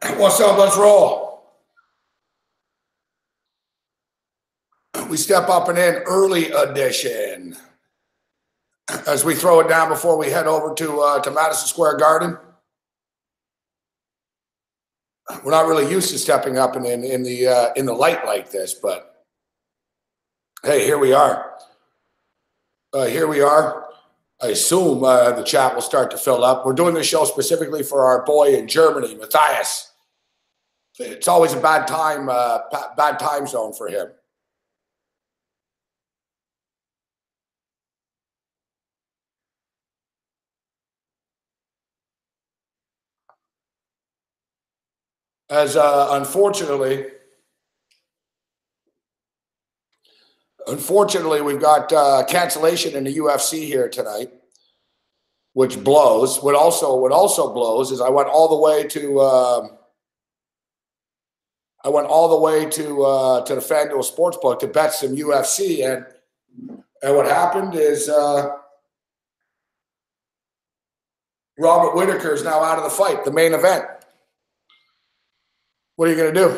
What's up? Let's roll. We step up and in early edition as we throw it down before we head over to Madison Square Garden. We're not really used to stepping up and in the light like this, but hey, here we are. Here we are. I assume the chat will start to fill up. We're doing this show specifically for our boy in Germany, Matthias. It's always a bad time zone for him. As unfortunately, we've got cancellation in the UFC here tonight, which blows. What also blows is I went all the way to the FanDuel Sportsbook to bet some UFC, and what happened is Robert Whittaker is now out of the fight, the main event. What are you going to do?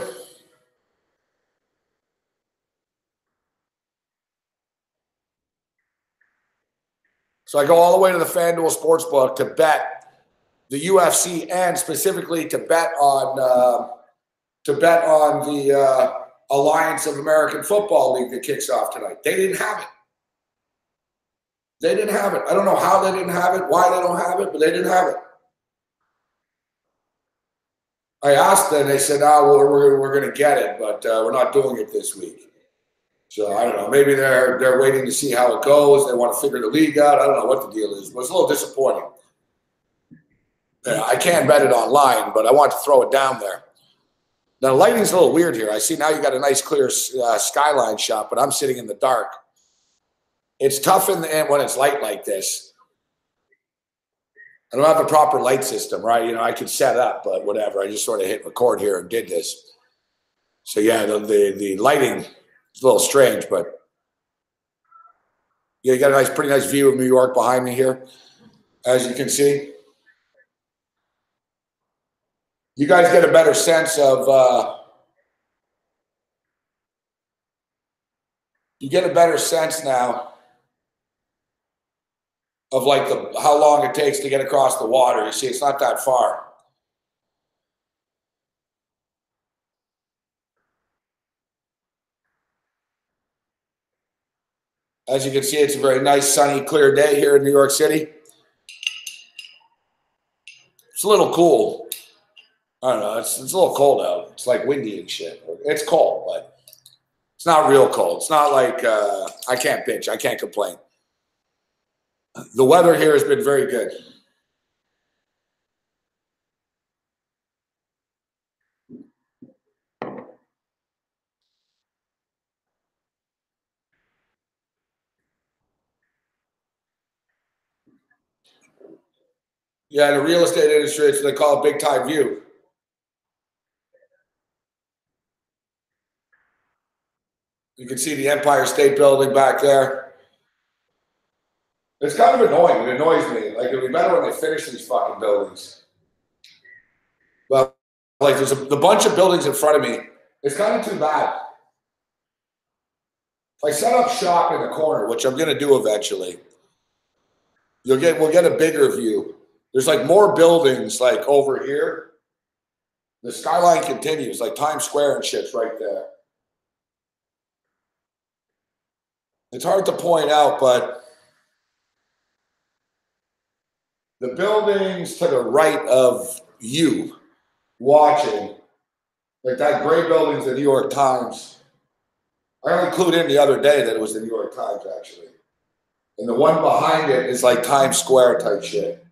So I go all the way to the FanDuel Sportsbook to bet the UFC and specifically to bet on the Alliance of American Football League that kicks off tonight. They didn't have it. I don't know how they didn't have it, why they don't have it, but they didn't have it. I asked them, they said, "Oh, we're going to get it, but we're not doing it this week." So I don't know. Maybe they're waiting to see how it goes. They want to figure the league out. I don't know what the deal is, but it's a little disappointing. I can bet it online, but I want to throw it down there. Now, the lighting's a little weird here. I see now you got a nice clear skyline shot, but I'm sitting in the dark. It's tough in the end when it's light like this. I don't have the proper light system, right? You know, I could set up, but whatever. I just sort of hit record here and did this. So yeah, the lighting is a little strange, but yeah, you got a pretty nice view of New York behind me here, as you can see. You guys get a better sense of now of like how long it takes to get across the water. You see, it's not that far. As you can see, it's a very nice, sunny, clear day here in New York City. It's a little cool. I don't know. It's a little cold out. It's like windy and shit. It's cold, but it's not real cold. It's not like I can't bitch. I can't complain. The weather here has been very good. Yeah, the real estate industry, it's what they call a big time view. You can see the Empire State Building back there. It's kind of annoying. It annoys me. Like, it'd be better when they finish these fucking buildings. But, like, there's the bunch of buildings in front of me. It's kind of too bad. If I set up shop in the corner, which I'm going to do eventually, we'll get a bigger view. There's, like, more buildings, like, over here. The skyline continues, like Times Square and shit's right there. It's hard to point out, but the buildings to the right of you watching, like that gray building's the New York Times. I only clued in the other day that it was the New York Times, actually. And the one behind it is like Times Square type shit.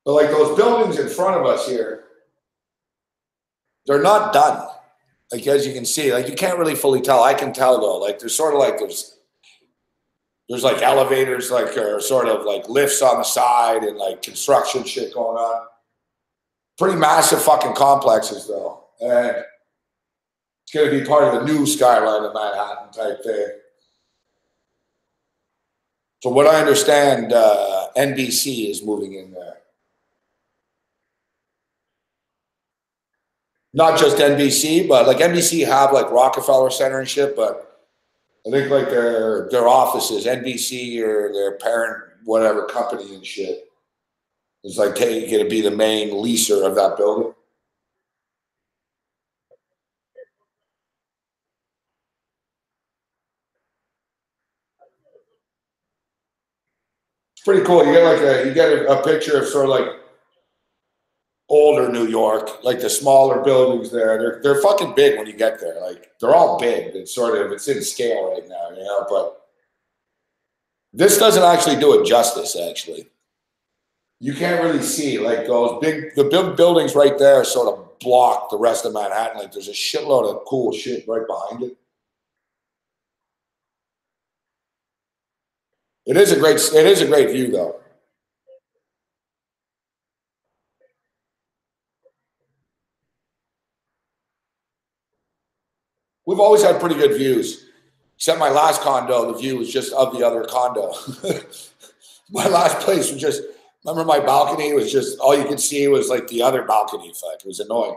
But like those buildings in front of us here, they're not done. Like, as you can see, like, you can't really fully tell. I can tell, though. Like, there's sort of like there's like elevators, like, or sort of like lifts on the side and like construction shit going on. Pretty massive fucking complexes, though. And it's going to be part of the new skyline of Manhattan type thing. From what I understand, NBC is moving in there. Not just NBC, but like NBC have like Rockefeller Center and shit, but I think like their offices, NBC or their parent whatever company and shit, is like going to be the main leaser of that building. It's pretty cool. You get a picture of sort of like older New York, like the smaller buildings there. They're fucking big when you get there. Like they're all big. It's in scale right now, you know. But this doesn't actually do it justice. Actually, you can't really see like the big buildings right there sort of block the rest of Manhattan. Like there's a shitload of cool shit right behind it. It is a great view though. We've always had pretty good views, except my last condo. The view was just of the other condo. My last place was just, remember my balcony was just, all you could see was like the other balcony effect. It was annoying.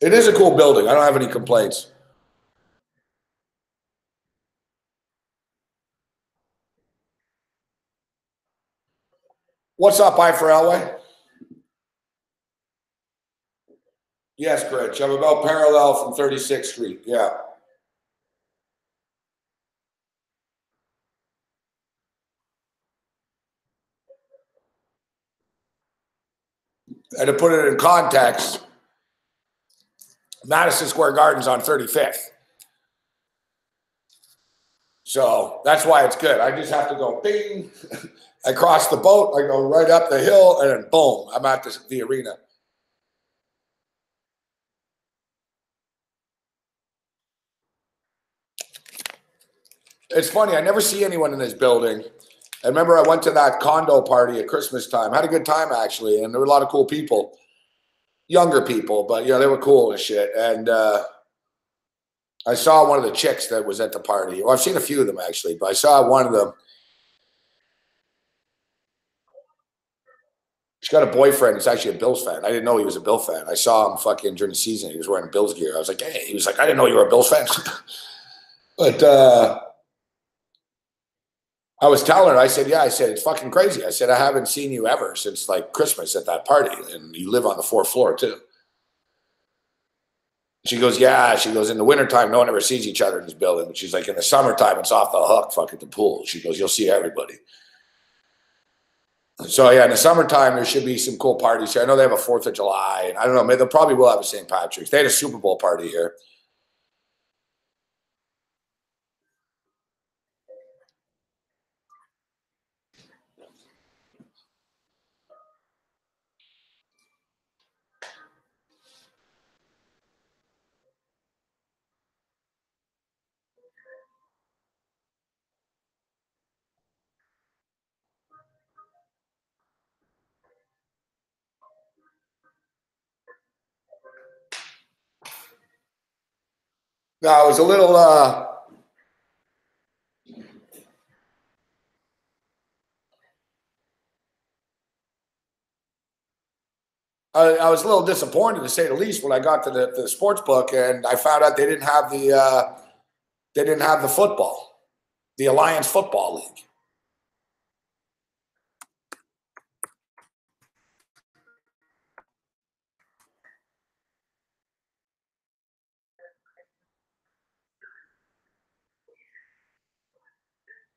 It is a cool building. I don't have any complaints. What's up, I for Elway? Yes, Grinch. I'm about parallel from 36th Street. Yeah. And to put it in context, Madison Square Garden's on 35th. So that's why it's good. I just have to go bing. I cross the boat. I go right up the hill, and then boom, I'm at the arena. It's funny. I never see anyone in this building. I remember I went to that condo party at Christmas time. Had a good time, actually, and there were a lot of cool people. Younger people, but, they were cool and shit. And I saw one of the chicks that was at the party. Well, I've seen a few of them, actually, but I saw one of them. She's got a boyfriend. He's actually a Bills fan. I didn't know he was a Bills fan. I saw him fucking during the season. He was wearing Bills gear. I was like, hey. He was like, I didn't know you were a Bills fan. But I was telling her, I said, it's fucking crazy. I said, I haven't seen you ever since like Christmas at that party. And you live on the 4th floor too. She goes, yeah. She goes, in the wintertime, no one ever sees each other in this building. But she's like, in the summertime, it's off the hook, fuck at the pool. She goes, you'll see everybody. So yeah, in the summertime, there should be some cool parties here. I know they have a 4th of July. And I don't know, maybe they probably will have a St. Patrick's. They had a Super Bowl party here. No, it was a little I was a little disappointed, to say the least, when I got to the sports book and I found out they didn't have the football, the Alliance Football League.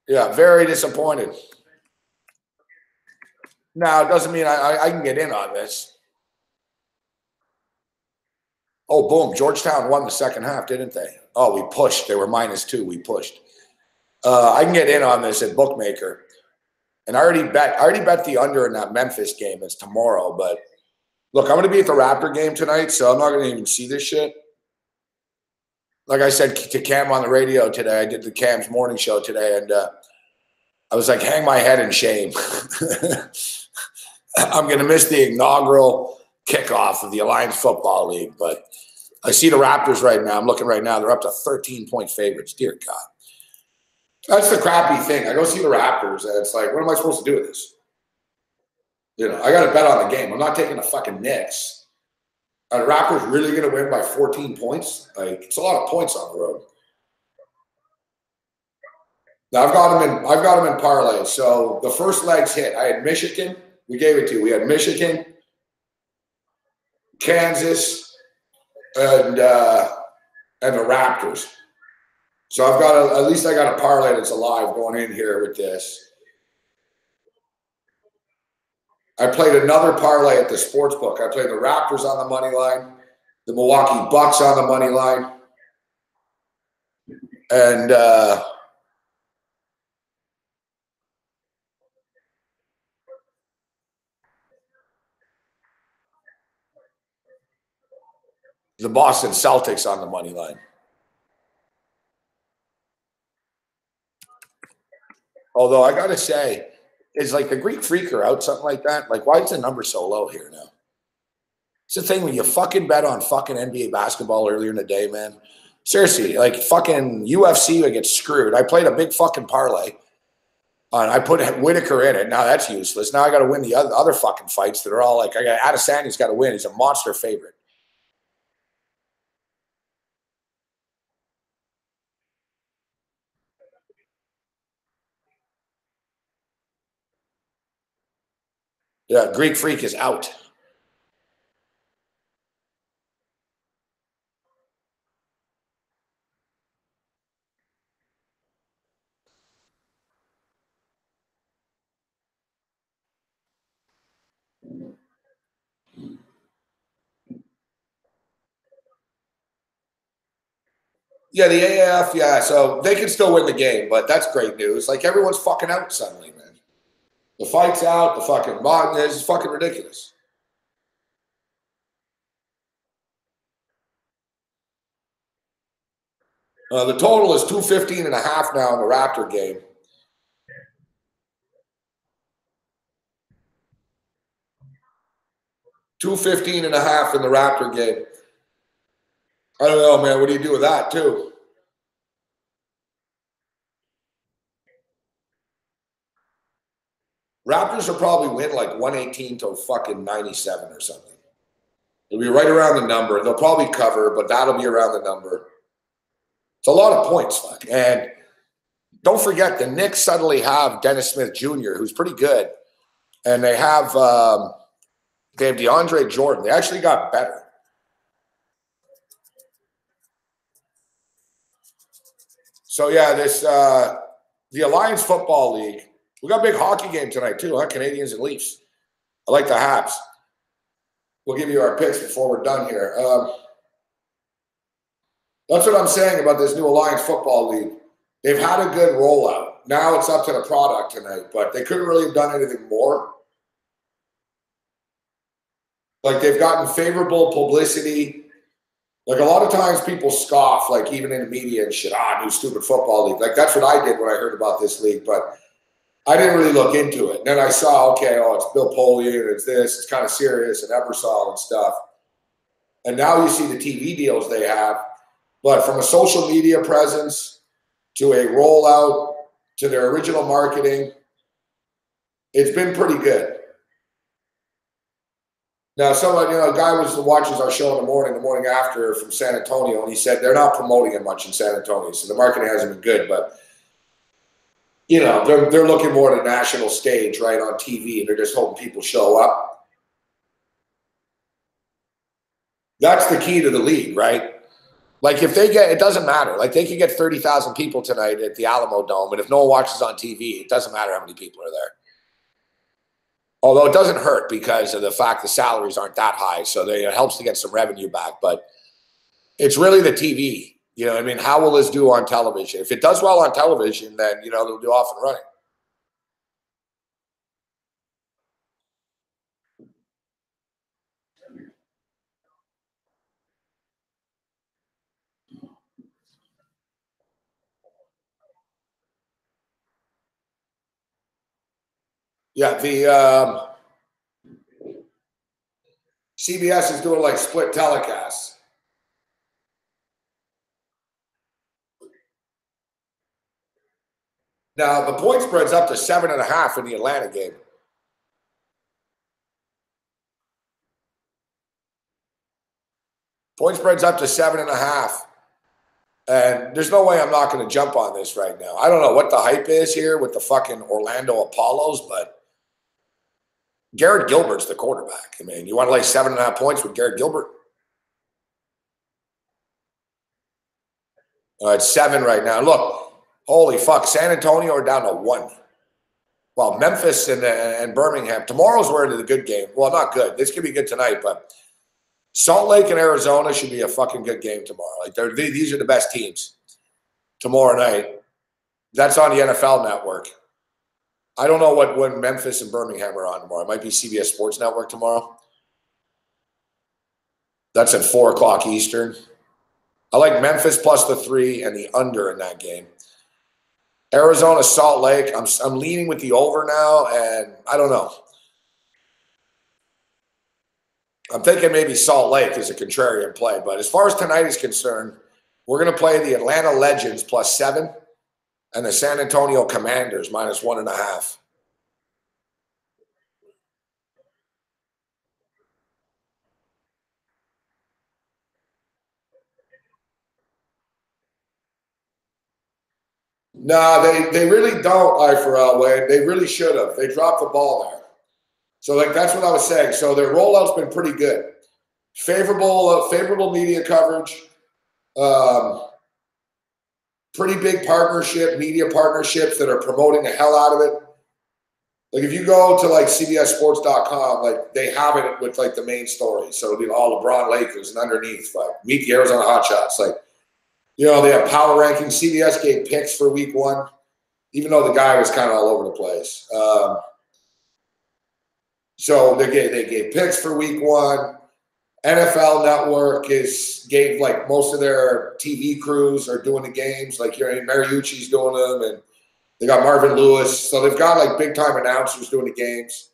Yeah, very disappointed. Now, it doesn't mean I can get in on this. Oh, boom. Georgetown won the second half, didn't they? Oh, we pushed. They were -2. We pushed. I can get in on this at Bookmaker. And I already bet the under in that Memphis game. It's tomorrow. But look, I'm going to be at the Raptor game tonight, so I'm not going to even see this shit. Like I said to Cam on the radio today, I did the Cam's morning show today, and I was like, hang my head in shame. I'm going to miss the inaugural kickoff of the Alliance Football League. But I see the Raptors right now. I'm looking right now. They're up to 13-point favorites. Dear God. That's the crappy thing. I go see the Raptors, and it's like, what am I supposed to do with this? You know, I got to bet on the game. I'm not taking the fucking Knicks. Are the Raptors really going to win by 14 points? Like, it's a lot of points on the road. Now, I've got them in parlay. So the first leg's hit. I had Michigan. We gave it to you. We had Michigan, Kansas, and the Raptors. So I've got at least I got a parlay that's alive going in here with this. I played another parlay at the sports book. I played the Raptors on the money line, the Milwaukee Bucks on the money line, and the Boston Celtics on the money line. Although I got to say, is like the Greek Freaker out, something like that? Like, why is the number so low here now? It's the thing when you fucking bet on fucking NBA basketball earlier in the day, man. Seriously, like fucking UFC would get screwed. I played a big fucking parlay. And I put Whitaker in it. Now that's useless. Now I got to win the other fucking fights that are all like, I got Adesanya's got to win. He's a monster favorite. Yeah, Greek Freak is out. Yeah, the AAF, yeah. So they can still win the game, but that's great news. Like everyone's fucking out suddenly, man. The fight's out. The fucking this is fucking ridiculous. The total is 215.5 now in the Raptor game. $215.5 in the Raptor game. I don't know, man. What do you do with that, too? Raptors will probably win like 118 to fucking 97 or something. It'll be right around the number. They'll probably cover, but that'll be around the number. It's a lot of points, fuck. And don't forget, the Knicks suddenly have Dennis Smith Jr., who's pretty good. And they have DeAndre Jordan. They actually got better. So, yeah, this the Alliance Football League. We got a big hockey game tonight, too, huh? Canadians and Leafs. I like the Habs. We'll give you our picks before we're done here. That's what I'm saying about this new Alliance Football League. They've had a good rollout. Now it's up to the product tonight, but they couldn't really have done anything more. Like they've gotten favorable publicity. Like a lot of times people scoff, like even in the media and shit, new stupid football league. Like that's what I did when I heard about this league, but I didn't really look into it. And then I saw, okay, it's Bill Polian, and it's this, it's kind of serious, and Ebersol and stuff. And now you see the TV deals they have. But from a social media presence to a rollout to their original marketing, it's been pretty good. Now, somebody, a guy watches our show in the morning after from San Antonio, and he said they're not promoting it much in San Antonio, so the marketing hasn't been good. But they're looking more at a national stage, right, on TV, and they're just hoping people show up. That's the key to the league, right? Like if they get, it doesn't matter. Like they could get 30,000 people tonight at the Alamo Dome, and if no one watches on TV, it doesn't matter how many people are there. Although it doesn't hurt because of the fact the salaries aren't that high, so it helps to get some revenue back. But it's really the TV. You know what I mean? How will this do on television? If it does well on television, then, they'll do off and running. Yeah, CBS is doing like split telecasts. Now the point spread's up to 7.5 in the Atlanta game. Point spread's up to 7.5. And there's no way I'm not going to jump on this right now. I don't know what the hype is here with the fucking Orlando Apollos, but Garrett Gilbert's the quarterback. I mean, you want to lay 7.5 points with Garrett Gilbert? It's 7 right now. Look, holy fuck, San Antonio are down to 1. Well, Memphis and Birmingham. Tomorrow's where the good game. Well, not good. This could be good tonight, but Salt Lake and Arizona should be a fucking good game tomorrow. Like these are the best teams tomorrow night. That's on the NFL Network. I don't know when Memphis and Birmingham are on tomorrow. It might be CBS Sports Network tomorrow. That's at 4 o'clock Eastern. I like Memphis plus the 3 and the under in that game. Arizona, Salt Lake. I'm leaning with the over now, and I don't know. I'm thinking maybe Salt Lake is a contrarian play. But as far as tonight is concerned, we're going to play the Atlanta Legends plus 7 and the San Antonio Commanders minus 1.5. No, they really don't, IFRL, Wade. They really should have. They dropped the ball there. So, like, that's what I was saying. So their rollout's been pretty good. Favorable media coverage. Pretty big media partnerships that are promoting the hell out of it. Like, if you go to, like, CBSSports.com, like, they have it with, like, the main story. So it'll be all LeBron Lakers and underneath, like, meet the Arizona Hotshots. Like, you know, they have power rankings. CBS gave picks for week 1, even though the guy was kind of all over the place. So they gave picks for week 1. NFL Network gave like most of their TV crews are doing the games. Like, Mariucci's doing them, and they got Marvin Lewis. So they've got like big time announcers doing the games.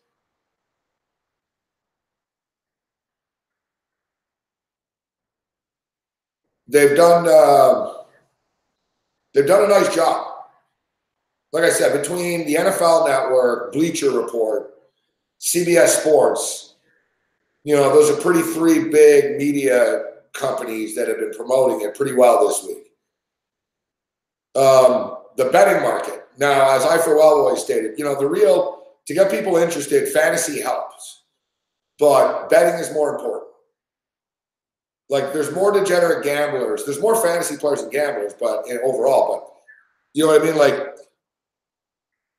They've done a nice job. Like I said, between the NFL Network, Bleacher Report, CBS Sports, those are 3 big media companies that have been promoting it pretty well this week. The betting market. Now, as I for well always stated, to get people interested, fantasy helps, but betting is more important. Like, there's more degenerate gamblers. There's more fantasy players than gamblers, but overall, but you know what I mean? Like,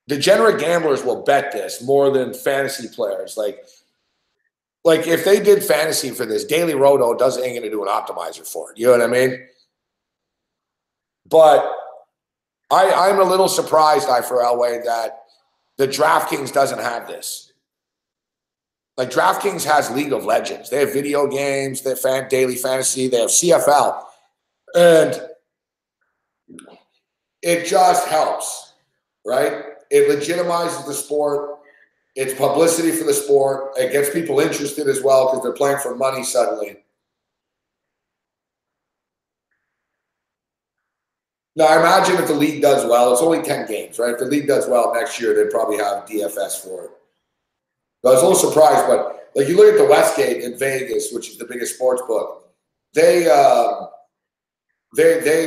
degenerate gamblers will bet this more than fantasy players. Like if they did fantasy for this, Daily Roto ain't going to do an optimizer for it. You know what I mean? But I'm a little surprised, for Elway, that the DraftKings doesn't have this. Like, DraftKings has League of Legends. They have video games. They have daily fantasy. They have CFL. And it just helps, right? It legitimizes the sport. It's publicity for the sport. It gets people interested as well because they're playing for money suddenly. Now, I imagine if the league does well, it's only 10 games, right? If the league does well next year, they'd probably have DFS for it. But I was a little surprised, but like, you look at the Westgate in Vegas, which is the biggest sports book, they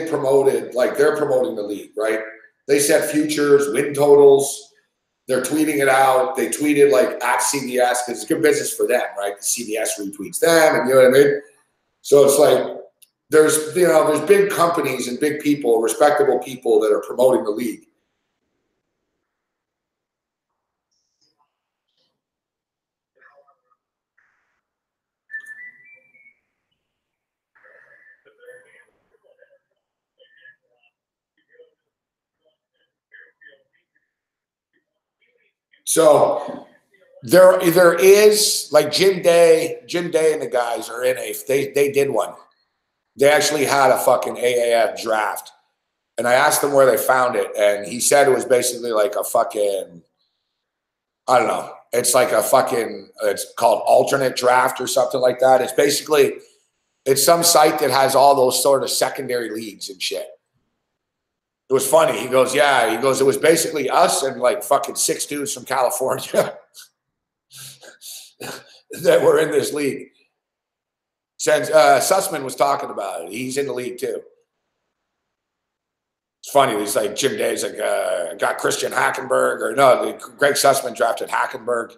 promoted, like, they're promoting the league, right? They set futures, win totals. They're tweeting it out. They tweeted like at CBS because it's good business for them, right? The CBS retweets them, and you know what I mean? So it's like there's big companies and big people, respectable people that are promoting the league. So there is, like, Jim Day and the guys are in they did one. They actually had a fucking AAF draft. And I asked them where they found it, and he said it was basically like a fucking, I don't know. It's like a fucking, it's called alternate draft or something like that. It's basically, it's some site that has all those sort of secondary leagues and shit. It was funny. He goes, yeah. He goes, it was basically us and like fucking 6 dudes from California that were in this league. Since Sussman was talking about it. He's in the league too. It's funny. He's like, Jim Day's like, got Christian Hackenberg, or no, Greg Sussman drafted Hackenberg.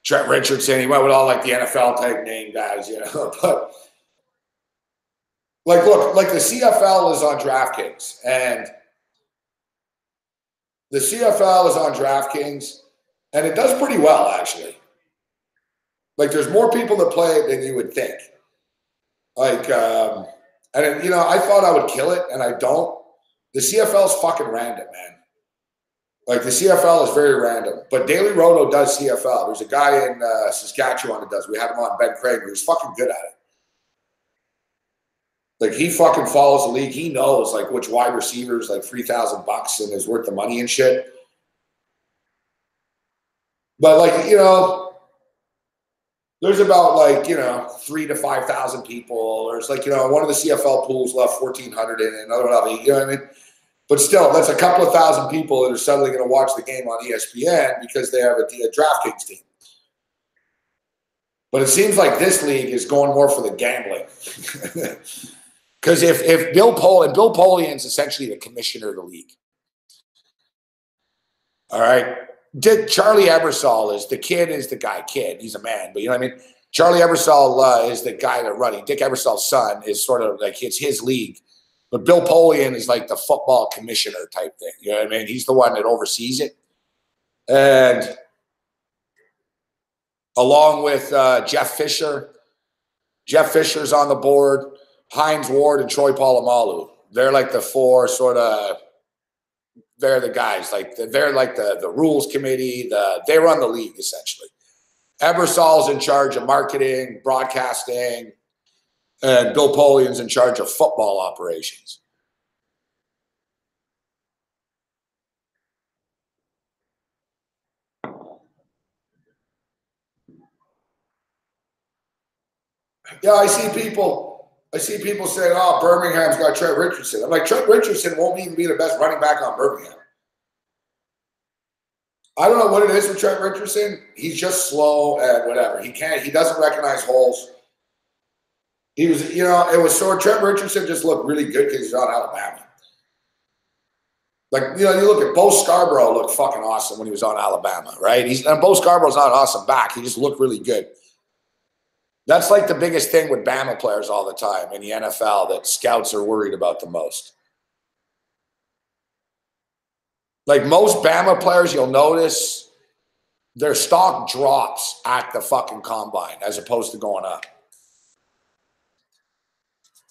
Trent Richardson. He went with all like the NFL type name guys, you know. But like, look, like the CFL is on DraftKings, and the CFL is on DraftKings, and it does pretty well, actually. Like, there's more people that play it than you would think. Like, and you know, I thought I would kill it, and I don't. The CFL is fucking random, man. Like, the CFL is very random. But Daily Roto does CFL. There's a guy in Saskatchewan that does. We had him on, Ben Craig. He's fucking good at it. Like, he fucking follows the league. He knows, like, which wide receiver is, like, $3,000 and is worth the money and shit. But, like, you know, there's about, like, you know, 3,000 to 5,000 people. There's, like, you know, one of the CFL pools left 1,400 in it, another one left 8, you know what I mean? But still, that's a couple of thousand people that are suddenly going to watch the game on ESPN because they have a DraftKings team. But it seems like this league is going more for the gambling. Because if Bill Polian's essentially the commissioner of the league. All right. Charlie Ebersol is the guy. He's a man, but you know what I mean? Charlie Ebersol is the guy that running. Dick Ebersol's son is sort of like, it's his league. But Bill Polian is like the football commissioner type thing. You know what I mean? He's the one that oversees it. And along with Jeff Fisher. Jeff Fisher's on the board. Hines Ward and Troy Polamalu. They're like the four sort of, they're the guys. Like they're like the rules committee. They run the league essentially. Ebersol's in charge of marketing, broadcasting, and Bill Polian's in charge of football operations. Yeah, I see people saying, oh, Birmingham's got Trent Richardson. I'm like, Trent Richardson won't even be the best running back on Birmingham. I don't know what it is with Trent Richardson. He's just slow and whatever. He doesn't recognize holes. He was, you know, it was sort of, Trent Richardson just looked really good because he's on Alabama. Like, you know, you look at Bo Scarborough looked fucking awesome when he was on Alabama, right? And Bo Scarborough's not an awesome back. He just looked really good. That's like the biggest thing with Bama players all the time in the NFL that scouts are worried about the most. Like most Bama players, you'll notice their stock drops at the fucking combine as opposed to going up.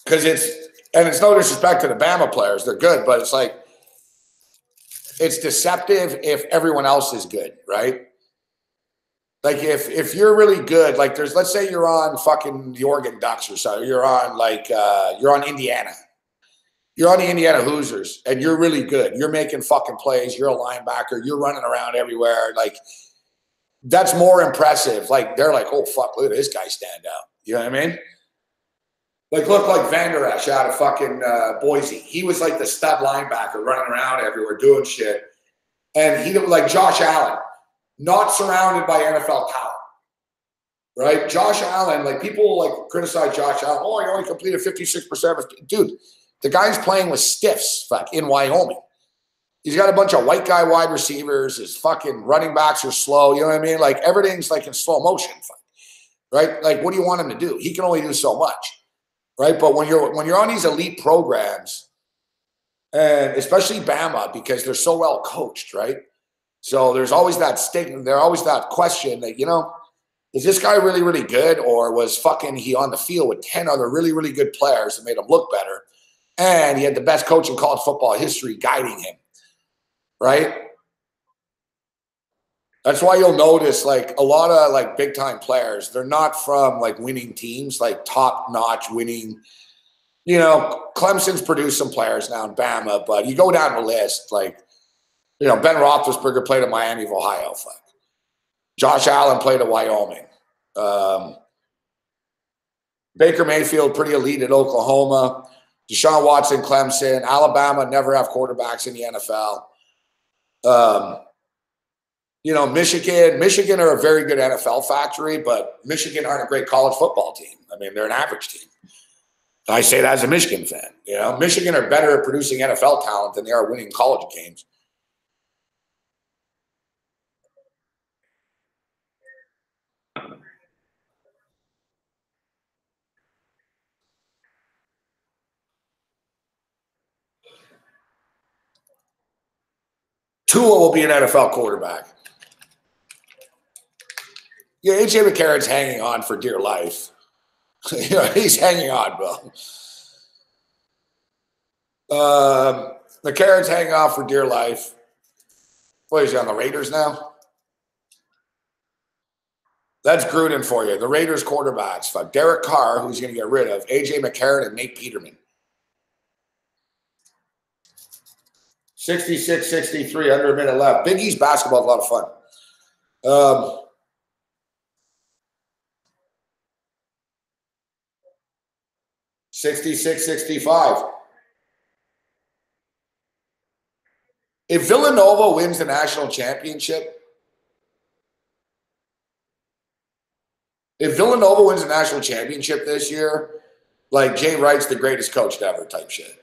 Because it's no disrespect to the Bama players. They're good, but it's like, it's deceptive if everyone else is good, right? Like if you're really good, like let's say you're on fucking the Oregon Ducks or something, you're on like, you're on Indiana. You're on the Indiana Hoosiers and you're really good. You're making fucking plays. You're a linebacker. You're running around everywhere. Like that's more impressive. Like they're like, oh fuck, look at this guy stand out. You know what I mean? Like look like Van Der Esch out of fucking Boise. He was like the stud linebacker running around everywhere doing shit. And he like Josh Allen, not surrounded by NFL talent. Right? Josh Allen, like people like criticize Josh Allen. Oh, he only completed 56%. Dude, the guy's playing with stiffs, fuck, in Wyoming. He's got a bunch of white guy wide receivers. His fucking running backs are slow. You know what I mean? Like everything's like in slow motion, fuck, right? Like, what do you want him to do? He can only do so much, right? But when you're on these elite programs, and especially Bama, because they're so well coached, right? So there's always that stigma. There's always that question that, you know, is this guy really, really good, or was fucking he on the field with 10 other really, really good players that made him look better? And he had the best coach in college football history guiding him, right? That's why you'll notice like a lot of like big time players, they're not from like winning teams, like top notch winning. You know, Clemson's produced some players now in Bama, but you go down the list, like, you know, Ben Roethlisberger played at Miami of Ohio. Fuck. Josh Allen played at Wyoming. Baker Mayfield, pretty elite at Oklahoma. Deshaun Watson, Clemson. Alabama never have quarterbacks in the NFL. Michigan are a very good NFL factory, but Michigan aren't a great college football team. I mean, they're an average team. I say that as a Michigan fan. Michigan are better at producing NFL talent than they are winning college games. Tua will be an NFL quarterback. Yeah, AJ McCarron's hanging on for dear life. He's hanging on, bro. McCarron's hanging on for dear life. What is he on the Raiders now? That's Gruden for you. The Raiders quarterbacks. Fuck Derek Carr, who's going to get rid of, AJ McCarron, and Nate Peterman. 66-63, under a minute left. Big East basketball is a lot of fun. 66-65. If Villanova wins the national championship, this year, like Jay Wright's the greatest coach ever type shit.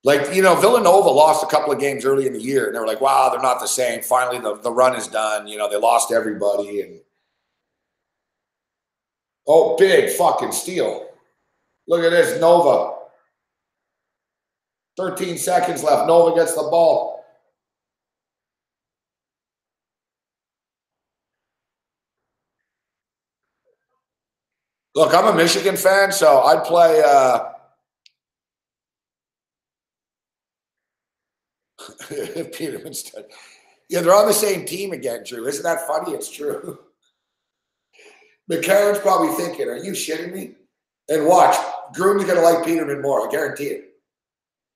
Like, Villanova lost a couple of games early in the year, and they were like, wow, they're not the same. Finally, the run is done. They lost everybody. And oh, big fucking steal. Look at this, Nova. 13 seconds left. Nova gets the ball. Look, I'm a Michigan fan, so I'd play Peterman's done. Yeah, they're on the same team again, Drew. Isn't that funny? It's true. McCarron's probably thinking, are you shitting me? And watch, Gruden's going to like Peterman more. I guarantee it.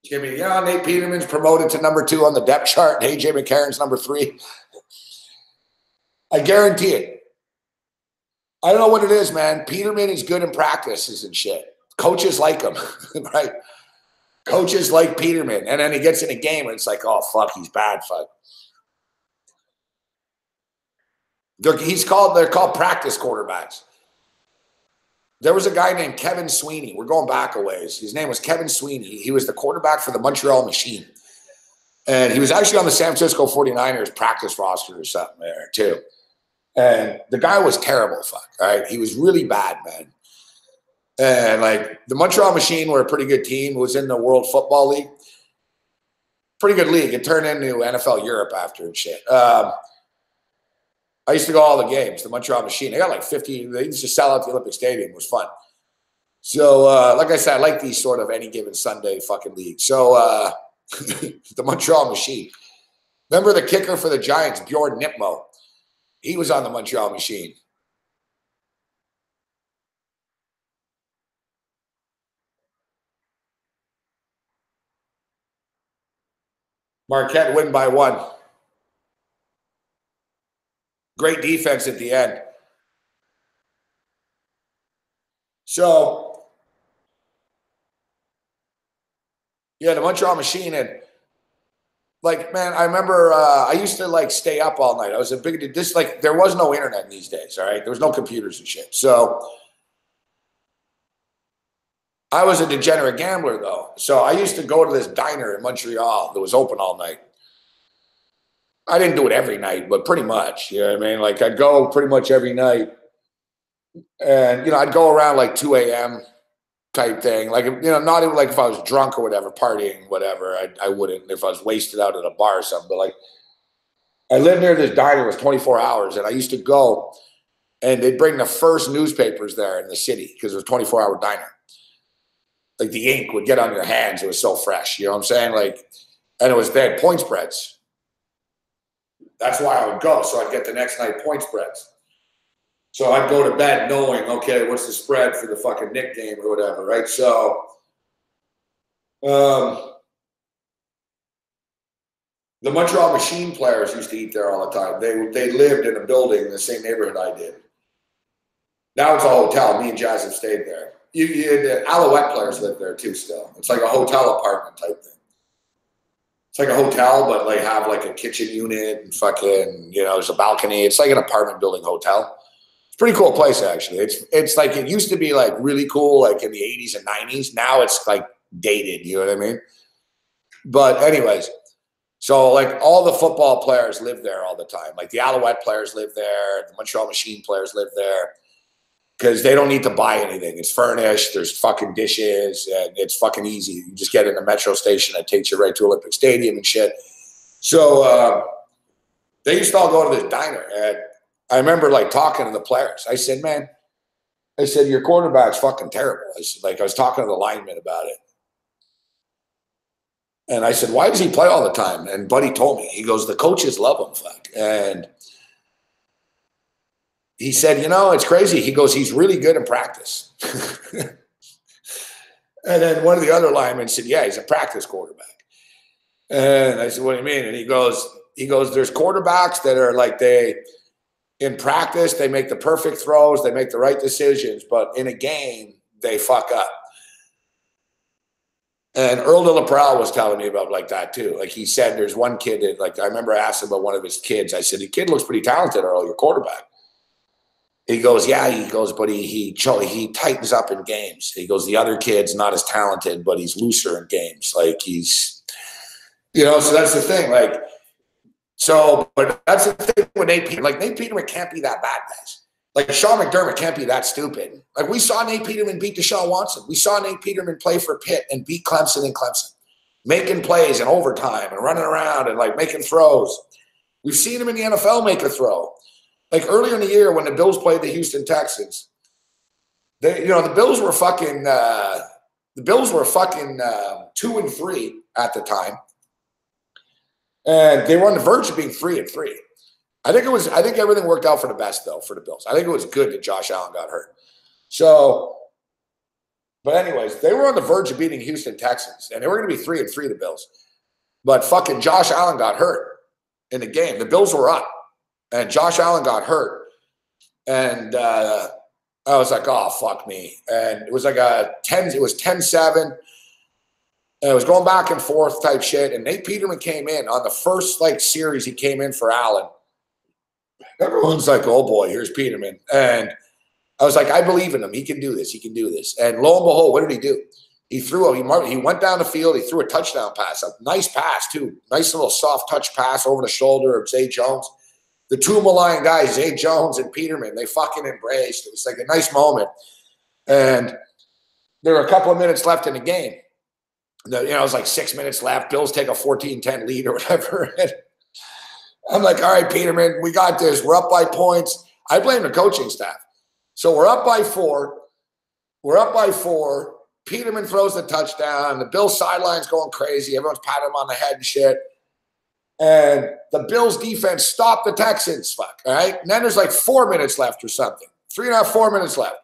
He's going to be, Nate Peterman's promoted to number 2 on the depth chart. And AJ McCarron's number 3. I guarantee it. I don't know what it is, man. Peterman is good in practices and shit. Coaches like him, right? Coaches like Peterman. And then he gets in a game and it's like, oh, fuck, he's bad, fuck. They're called practice quarterbacks. There was a guy named Kevin Sweeney. We're going back a ways. His name was Kevin Sweeney. He was the quarterback for the Montreal Machine. And he was actually on the San Francisco 49ers practice roster or something there, too. And the guy was terrible, fuck, all right? He was really bad, man. And, like, the Montreal Machine were a pretty good team. It was in the World Football League. Pretty good league. It turned into NFL Europe after and shit. I used to go all the games, the Montreal Machine. They got like 50. They used to sell out the Olympic Stadium. It was fun. So, like I said, I like these sort of any given Sunday fucking leagues. So, the Montreal Machine. Remember the kicker for the Giants, Bjorn Nipmo? He was on the Montreal Machine. Marquette win by 1. Great defense at the end. So, yeah, the Montreal Machine. And, like, man, I remember I used to, like, stay up all night. I was a big, there was no internet in these days, all right? There was no computers and shit. So, I was a degenerate gambler, though. So, I used to go to this diner in Montreal that was open all night. I didn't do it every night, but pretty much, you know what I mean? Like, I'd go pretty much every night. And, I'd go around like 2 a.m. type thing. Like, not even like if I was drunk or whatever, partying, whatever, I wouldn't if I was wasted out at a bar or something. But, like, I lived near this diner. It was 24 hours. And I used to go, and they'd bring the first newspapers there in the city because it was a 24-hour diner. Like, the ink would get on your hands. It was so fresh. You know what I'm saying? Like, and they had point spreads. That's why I would go. So I'd get the next night point spreads. So I'd go to bed knowing, okay, what's the spread for the fucking Knick game or whatever, right? So, The Montreal Machine players used to eat there all the time. They lived in a building in the same neighborhood I did. Now it's a hotel. Me and Jazz have stayed there. The Alouette players live there too still. It's like a hotel apartment type thing. It's like a hotel, but like have like a kitchen unit and fucking, you know, there's a balcony. It's like an apartment building hotel. It's a pretty cool place, actually. It's like it used to be like really cool, like in the 80s and 90s. Now it's like dated, you know what I mean? But anyways, so like all the football players live there all the time. Like the Alouette players live there. The Montreal Machine players live there because they don't need to buy anything. It's furnished. There's fucking dishes and it's fucking easy. You just get in the metro station that takes you right to Olympic Stadium and shit. So they used to all go to this diner. And I remember like talking to the players. I said, man, your quarterback's fucking terrible. I said, like, I was talking to the lineman about it. And I said, why does he play all the time? And Buddy told me, he goes, the coaches love him, fuck. And he said, you know, it's crazy. He goes, he's really good in practice. And then one of the other linemen said, yeah, he's a practice quarterback. And I said, what do you mean? And he goes, there's quarterbacks that are like in practice, they make the perfect throws, they make the right decisions, but in a game, they fuck up. And Earl de La Pral was telling me about like that too. Like he said, there's one kid that, like, I remember I asked him about one of his kids. I said, the kid looks pretty talented, Earl, your quarterback. He goes, yeah, he goes, but he tightens up in games. He goes, the other kid's not as talented, but he's looser in games. Like he's, you know, so that's the thing. Like, so, but that's the thing with Nate Peterman. Like Nate Peterman can't be that bad, guys. Like Sean McDermott can't be that stupid. Like we saw Nate Peterman beat Deshaun Watson. We saw Nate Peterman play for Pitt and beat Clemson in Clemson, making plays in overtime and running around and like making throws. We've seen him in the NFL make a throw. Like earlier in the year when the Bills played the Houston Texans, the Bills were fucking 2-3 at the time, and they were on the verge of being 3-3. I think everything worked out for the best though for the Bills. I think it was good that Josh Allen got hurt. So, but anyways, they were on the verge of beating Houston Texans, and they were going to be 3-3, the Bills. But fucking Josh Allen got hurt in the game. The Bills were up, and Josh Allen got hurt, and I was like, oh fuck me. And it was like it was 10-7. And it was going back and forth type shit. And Nate Peterman came in on the first like series. He came in for Allen. Everyone's like, oh boy, here's Peterman. And I was like, I believe in him. He can do this. He can do this. And lo and behold, what did he do? He went down the field. He threw a touchdown pass, a nice pass too. Nice little soft touch pass over the shoulder of Zay Jones. The two Malian guys, Zay Jones and Peterman, they fucking embraced. It was like a nice moment. And there were a couple of minutes left in the game. It was like 6 minutes left. Bills take a 14-10 lead or whatever. And I'm like, all right, Peterman, we got this. We're up by points. I blame the coaching staff. So we're up by 4. Peterman throws the touchdown. The Bills sidelines going crazy. Everyone's patting him on the head and shit. And the Bills defense stopped the Texans. Fuck, all right? And then there's like 4 minutes left or something. 3.5, 4 minutes left.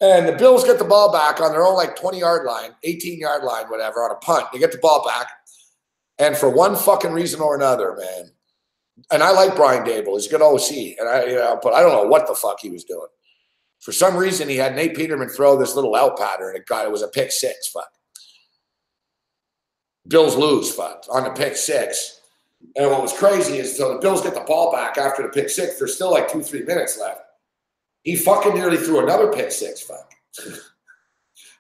And the Bills get the ball back on their own like 20-yard line, 18-yard line, whatever, on a punt. They get the ball back. And for one fucking reason or another, man, and I like Brian Daboll. He's a good OC. But I don't know what the fuck he was doing. For some reason, he had Nate Peterman throw this little out pattern. It was a pick 6, fuck. Bills lose, fuck, on the pick 6. And what was crazy is, so the Bills get the ball back after the pick 6. There's still like 2-3 minutes left. He fucking nearly threw another pick 6, fuck.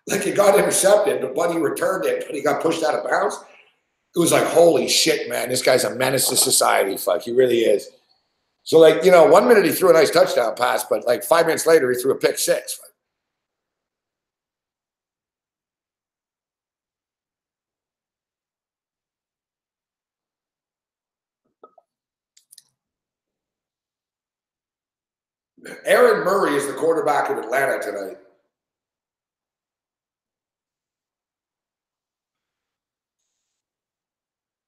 Like it got intercepted, but Buddy returned it, but he got pushed out of bounds. It was like, holy shit, man, this guy's a menace to society, fuck. He really is. So, like, 1 minute he threw a nice touchdown pass, but like 5 minutes later he threw a pick 6. Fuck. Aaron Murray is the quarterback of Atlanta tonight.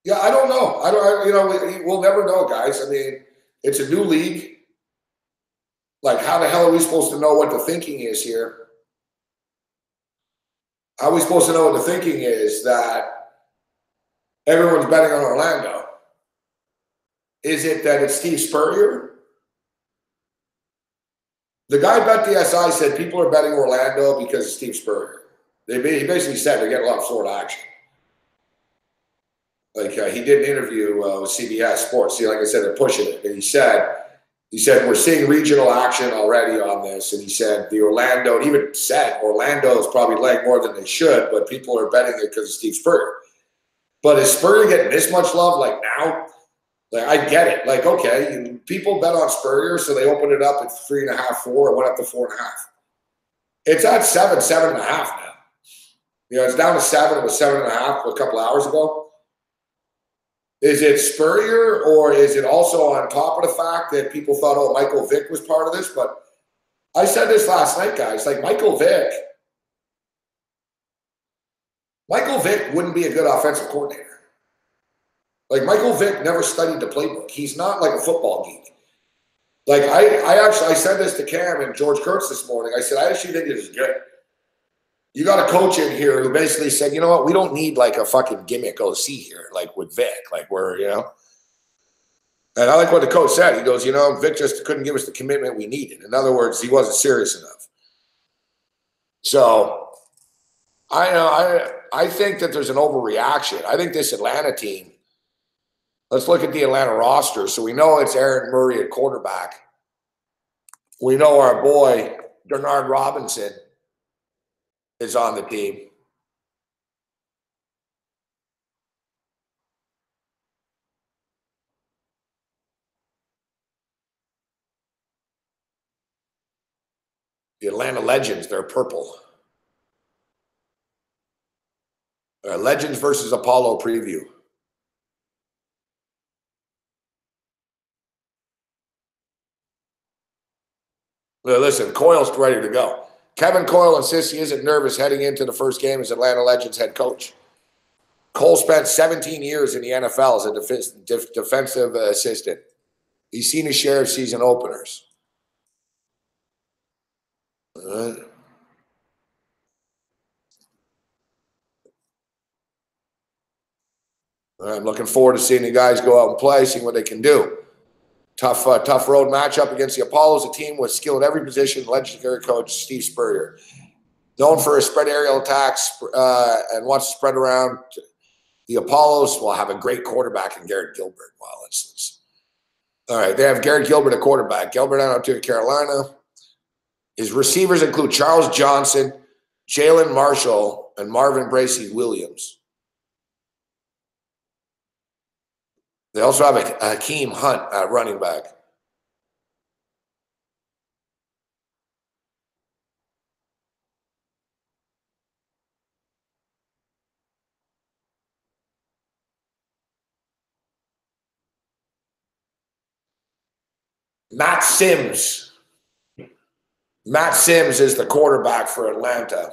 Yeah, I don't know. We'll never know, guys. I mean, it's a new league. Like, how the hell are we supposed to know what the thinking is here? How are we supposed to know what the thinking is that everyone's betting on Orlando. Is it that it's Steve Spurrier? The guy bet the SI said people are betting Orlando because of Steve Spurrier. He basically said they're getting a lot of Florida action. Like he did an interview with CBS Sports. See, like I said, they're pushing it. And he said we're seeing regional action already on this. And he said he even said Orlando is probably laying more than they should, but people are betting it because of Steve Spurrier. But is Spurrier getting this much love like now? Like, I get it. Like, okay, people bet on Spurrier, so they opened it up at 3.5, 4, and went up to 4.5. It's at 7.5 now. It's down to 7. It was 7.5 a couple hours ago. Is it Spurrier, or is it also on top of the fact that people thought, oh, Michael Vick was part of this? But I said this last night, guys. Like, Michael Vick wouldn't be a good offensive coordinator. Like, Michael Vick never studied the playbook. He's not like a football geek. Like, I said this to Cam and George Kurtz this morning. I said, I actually think this is good. You got a coach in here who basically said, you know what, we don't need like a fucking gimmick OC here, like with Vic. Like, and I like what the coach said. He goes, Vic just couldn't give us the commitment we needed. In other words, he wasn't serious enough. So I think that there's an overreaction. I think this Atlanta team, let's look at the Atlanta roster. So we know it's Aaron Murray at quarterback. We know our boy, Denard Robinson, is on the team. The Atlanta Legends, they're purple. Legends versus Apollo preview. Listen, Coyle's ready to go. Kevin Coyle insists he isn't nervous heading into the first game as Atlanta Legends head coach. Cole spent 17 years in the NFL as a defensive assistant. He's seen his share of season openers. I'm looking forward to seeing the guys go out and play, seeing what they can do. Tough road matchup against the Apollos, a team with skill at every position. Legendary coach Steve Spurrier, known for his spread aerial attacks and wants to spread around. The Apollos will have a great quarterback in Garrett Gilbert. Wow, that's all right. They have Garrett Gilbert at quarterback. Gilbert out to Carolina. His receivers include Charles Johnson, Jalen Marshall, and Marvin Bracey Williams. They also have a Hakeem Hunt at running back. Matt Sims. Matt Sims is the quarterback for Atlanta.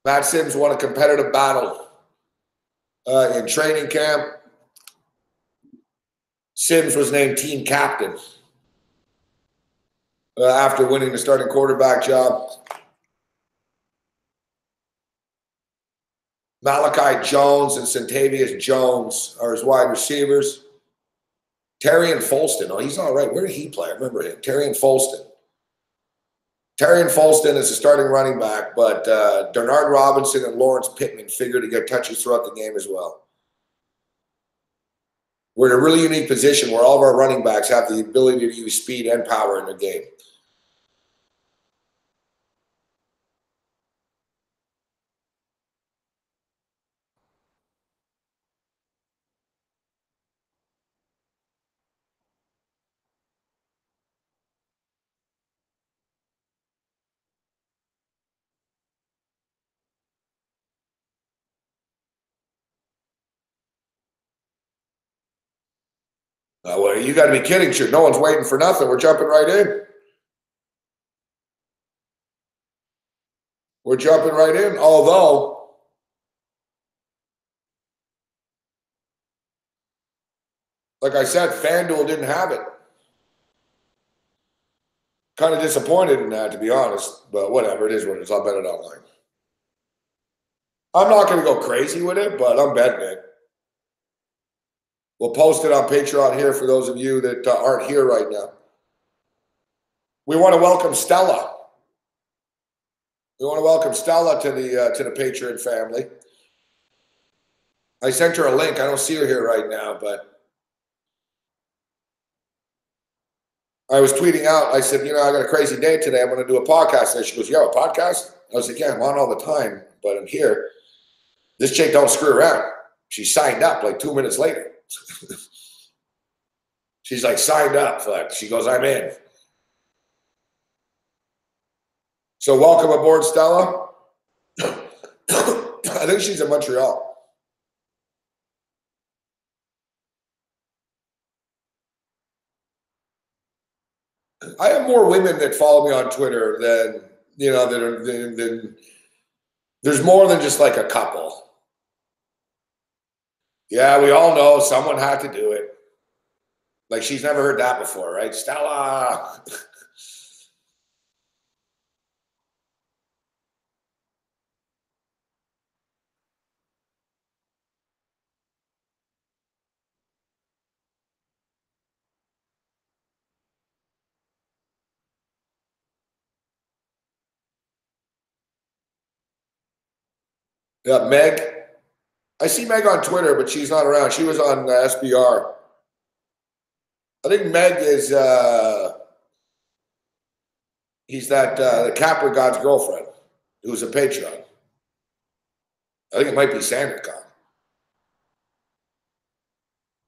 Matt Sims won a competitive battle in training camp. Sims was named team captain after winning the starting quarterback job. Malachi Jones and Centavius Jones are his wide receivers. Terrion Folston, oh, he's all right. Where did he play? I remember him. Terrion Folston. Terrion Folston is a starting running back, but Denard Robinson and Lawrence Pittman figure to get touches throughout the game as well. We're in a really unique position where all of our running backs have the ability to use speed and power in the game. Well, you got to be kidding, shit. No one's waiting for nothing. We're jumping right in. We're jumping right in, although like I said, FanDuel didn't have it. Kind of disappointed in that, to be honest, but whatever. It is what it is. I'll bet it online. I'm not going to go crazy with it, but I'm betting it. We'll post it on Patreon here for those of you that aren't here right now. We want to welcome Stella. We want to welcome Stella to the Patreon family. I sent her a link. I don't see her here right now, but I was tweeting out. I said, I got a crazy day today. I'm going to do a podcast. And she goes, "You have a podcast?" I was like, "Yeah, I'm on all the time, but I'm here." This chick don't screw around. She signed up like 2 minutes later. She's like signed up. She goes, "I'm in." So welcome aboard, Stella. I think she's in Montreal. I have more women that follow me on Twitter than there's more than just like a couple. Yeah, we all know someone had to do it. Like she's never heard that before, right? Stella. Yeah, Meg. I see Meg on Twitter, but she's not around. She was on SBR. I think Meg is he's the Capra God's girlfriend, who's a Patreon. I think it might be SanderCon.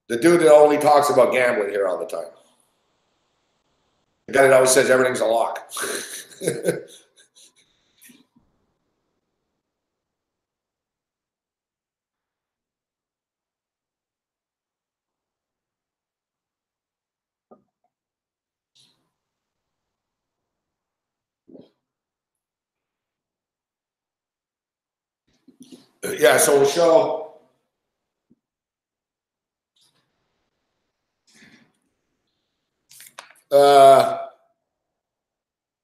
The dude that only talks about gambling here all the time. The guy that always says everything's a lock. Yeah, so we'll show.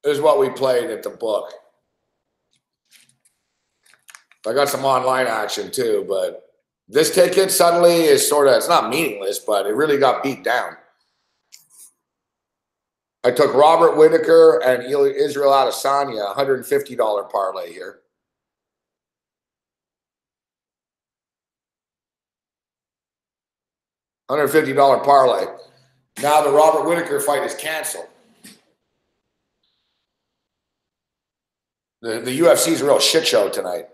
Is what we played at the book. I got some online action too, but this ticket suddenly is it's not meaningless, but it really got beat down. I took Robert Whitaker and Israel Adesanya, $150 parlay here. $150 parlay. Now the Robert Whitaker fight is canceled. The UFC is a real shit show tonight.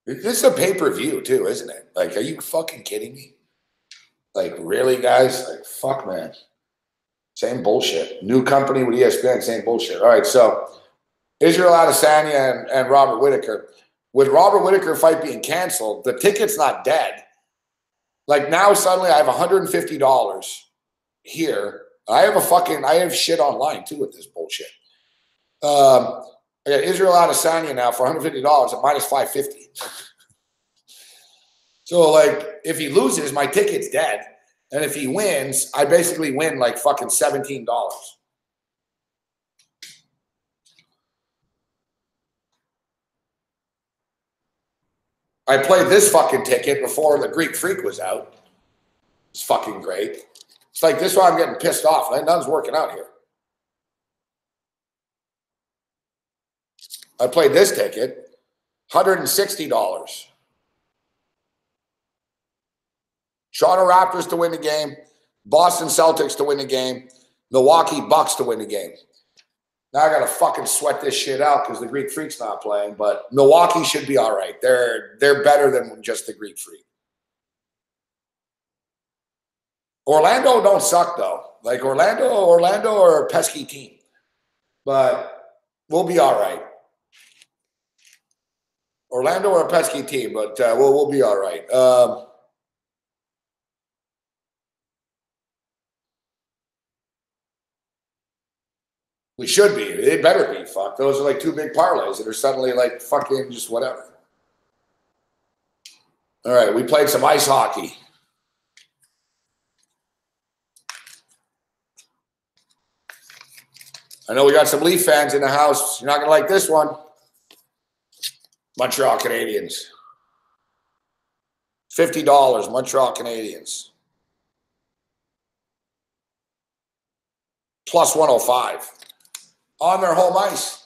This is a pay-per-view too, isn't it? Like, are you fucking kidding me? Like, really, guys? Like, fuck, man. Same bullshit. New company with ESPN, same bullshit. All right, so Israel Adesanya and Robert Whitaker. With Robert Whitaker fight being canceled, the ticket's not dead. Like, now suddenly I have $150 here. I have shit online too with this bullshit. I got Israel Adesanya now for $150 at minus 550. So, like, if he loses, my ticket's dead. And if he wins, I basically win like fucking $17. I played this fucking ticket before the Greek Freak was out. It's fucking great. It's like this one I'm getting pissed off. Nothing's working out here. I played this ticket, $160. Toronto Raptors to win the game, Boston Celtics to win the game, Milwaukee Bucks to win the game. Now I got to fucking sweat this shit out because the Greek Freak's not playing, but Milwaukee should be all right. They're better than just the Greek Freak. Orlando don't suck though. Like Orlando are a pesky team, but we'll be all right. Orlando are a pesky team, but we'll be all right. We should be. They better be. Fuck. Those are like two big parlays that are suddenly like fucking just whatever. All right. We played some ice hockey. I know we got some Leaf fans in the house. You're not going to like this one. Montreal Canadiens. $50, Montreal Canadiens. Plus 105. On their home ice.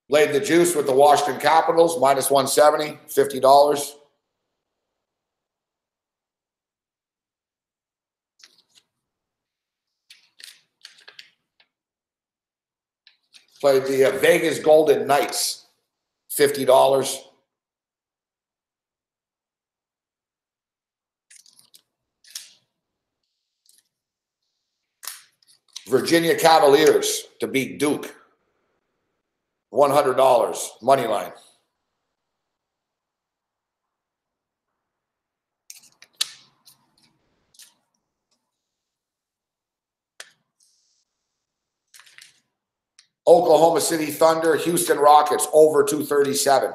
Laid the juice with the Washington Capitals, minus 170, $50. Played the Vegas Golden Knights, $50. Virginia Cavaliers to beat Duke, $100, money line. Oklahoma City Thunder, Houston Rockets, over 237.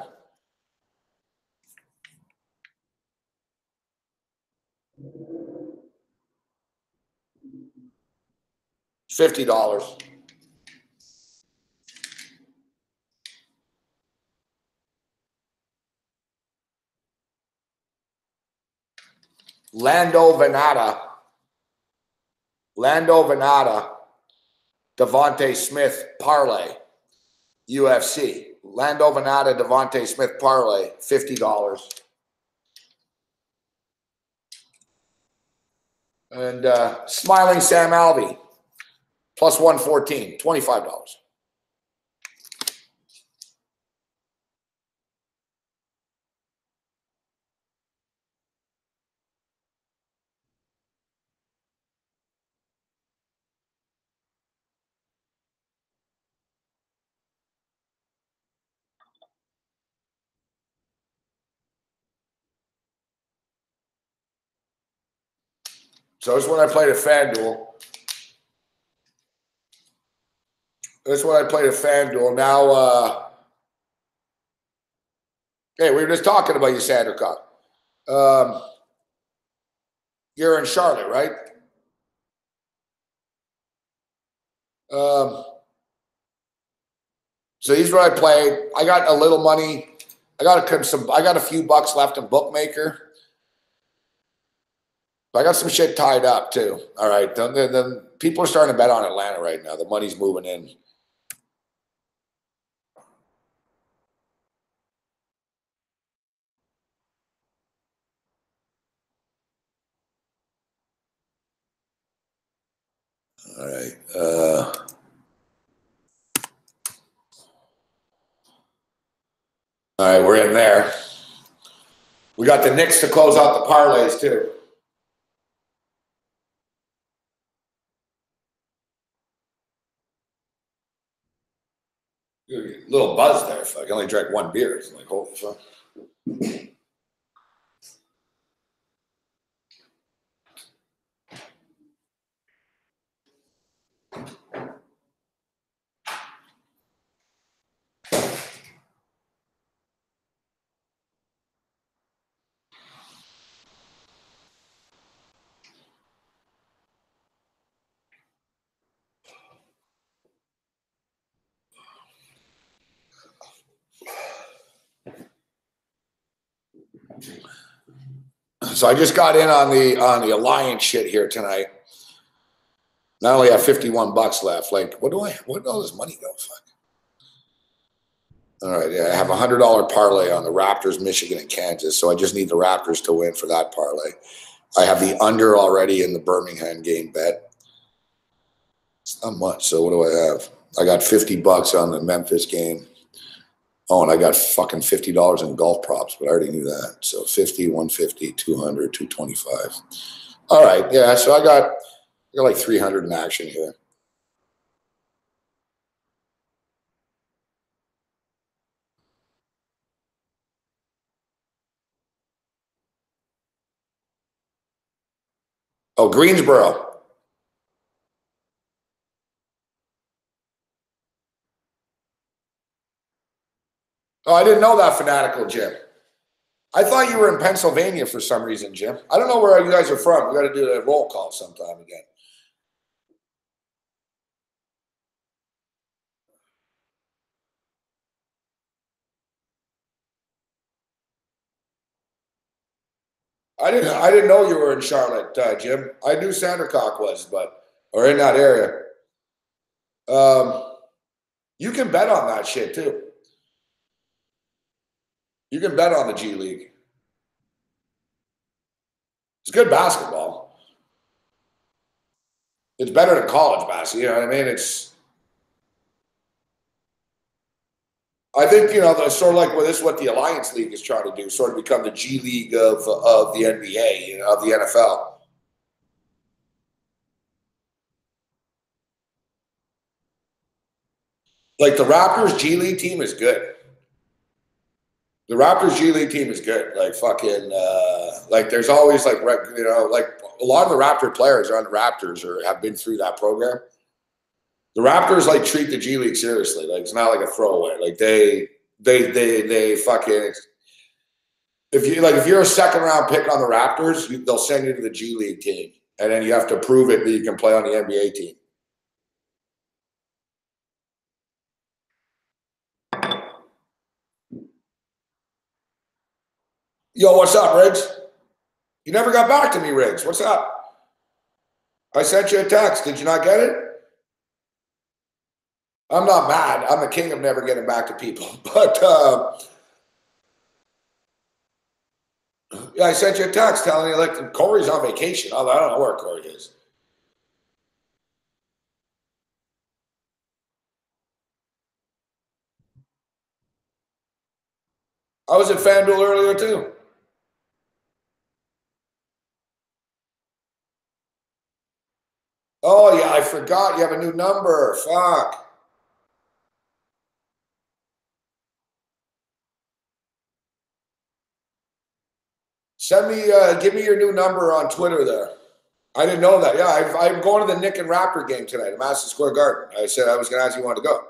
$50. Lando Venata, Devontae Smith parlay, UFC. Lando Venata, Devontae Smith parlay, $50. And Smiling Sam Alvey, plus 114, $25. So this is when I played at FanDuel. Now, hey, we were just talking about you, Sandercock. You're in Charlotte, right? So these are what I played. I got a little money. I got a few bucks left in Bookmaker. But I got some shit tied up too. All right. Then people are starting to bet on Atlanta right now. The money's moving in. All right. All right, we're in there. We got the Knicks to close out the parlays too. A little buzz there. If I only drank one beer, it's like, holy fuck. So I just got in on the Alliance shit here tonight. Not only have 51 bucks left, like where did all this money go? Fuck. All right, yeah, I have $100 parlay on the Raptors, Michigan, and Kansas. So I just need the Raptors to win for that parlay. I have the under already in the Birmingham game bet. It's not much. So what do I have? I got 50 bucks on the Memphis game. Oh, and I got fucking $50 in golf props, but I already knew that. So 50, 150, 200, 225. All right, yeah. So I got like 300 in action here. Oh, Greensboro. Oh, I didn't know that, Fanatical Jim. I thought you were in Pennsylvania for some reason, Jim. I don't know where you guys are from. We got to do a roll call sometime again. I didn't know you were in Charlotte, Jim. I knew Sandercock was, or in that area. You can bet on that shit too. You can bet on the G League. It's good basketball. It's better than college basketball. You know what I mean? I think, sort of like this is what the Alliance League is trying to do, sort of become the G League of the NBA, of the NFL. Like the Raptors G League team is good. The Raptors G League team is good. Like fucking, like there's always like, like a lot of the Raptor players are on the Raptors or have been through that program. The Raptors like treat the G League seriously. Like it's not like a throwaway. Like they fucking, if you're a second round pick on the Raptors, they'll send you to the G League team. And then you have to prove it that you can play on the NBA team. Yo, what's up, Riggs? You never got back to me, Riggs. What's up? I sent you a text. Did you not get it? I'm not mad. I'm the king of never getting back to people. But yeah, I sent you a text telling you like Corey's on vacation. I don't know where Corey is. I was at FanDuel earlier too. Oh yeah, I forgot you have a new number. Fuck. Send me, give me your new number on Twitter there. I didn't know that. Yeah, I'm going to the Knick and Raptor game tonight at Madison Square Garden. I said I was going to ask you wanted to go.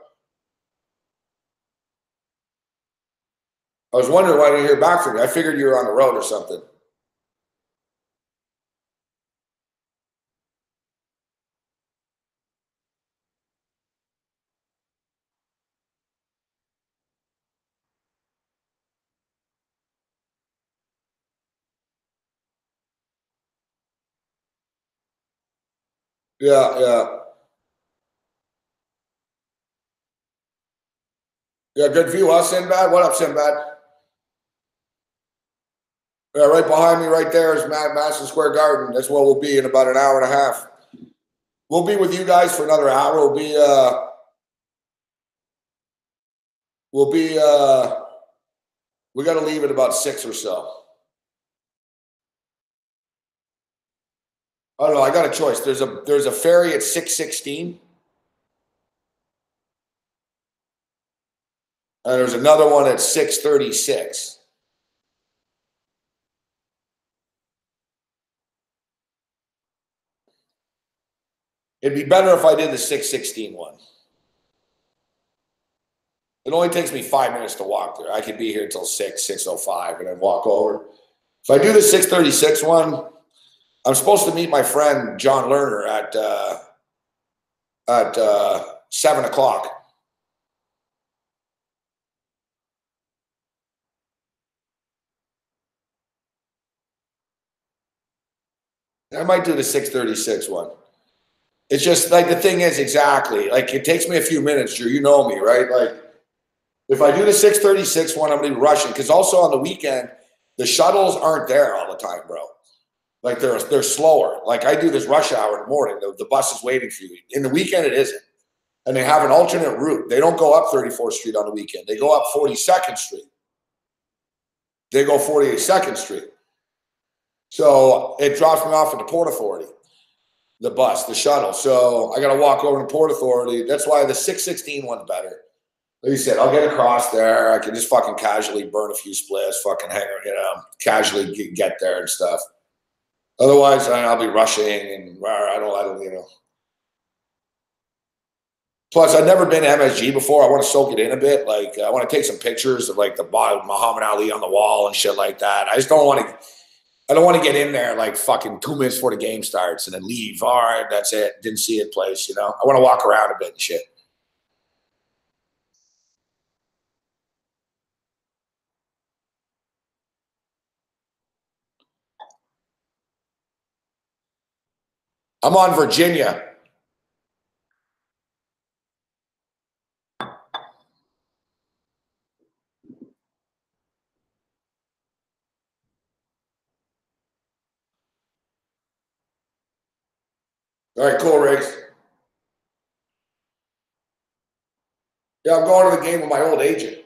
I was wondering why I didn't hear back from you. I figured you were on the road or something. Yeah, yeah. Yeah, good view, huh, Sinbad? What up, Sinbad? Yeah, right behind me right there is Madison Square Garden. That's where we'll be in about an hour and a half. We'll be with you guys for another hour. We got to leave at about 6 or so. I don't know. I got a choice. There's a ferry at 6:16. And there's another one at 6:36. It'd be better if I did the 6:16 one. It only takes me 5 minutes to walk there. I could be here until 6:05, and then walk over. If I do the 6:36 one, I'm supposed to meet my friend John Lerner at 7 o'clock. I might do the 6:36 one. It's just like the thing is exactly like it takes me a few minutes, Drew. You know me, right? Like if I do the 6:36 one, I'm gonna be rushing because also on the weekend the shuttles aren't there all the time, bro. Like they're slower. Like I do this rush hour in the morning, the bus is waiting for you. In the weekend, it isn't, and they have an alternate route. They don't go up 34th Street on the weekend. They go up 42nd Street. They go 42nd Street. So it drops me off at the Port Authority. The bus, the shuttle. So I got to walk over to Port Authority. That's why the 6:16 one's better. Like you said, I'll get across there. I can just fucking casually burn a few splits, fucking hang, casually get there and stuff. Otherwise, I'll be rushing and I don't. Plus, I've never been to MSG before. I want to soak it in a bit. Like, I want to take some pictures of like the Muhammad Ali on the wall and shit like that. I just don't want to. I don't want to get in there like fucking 2 minutes before the game starts and then leave. All right, that's it. Didn't see it, place. You know, I want to walk around a bit and shit. I'm on Virginia. All right, cool, Riggs. Yeah, I'm going to the game with my old agent.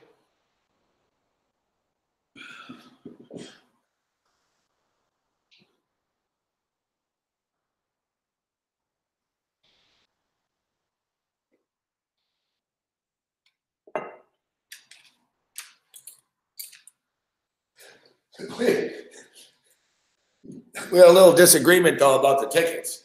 We had a little disagreement though about the tickets.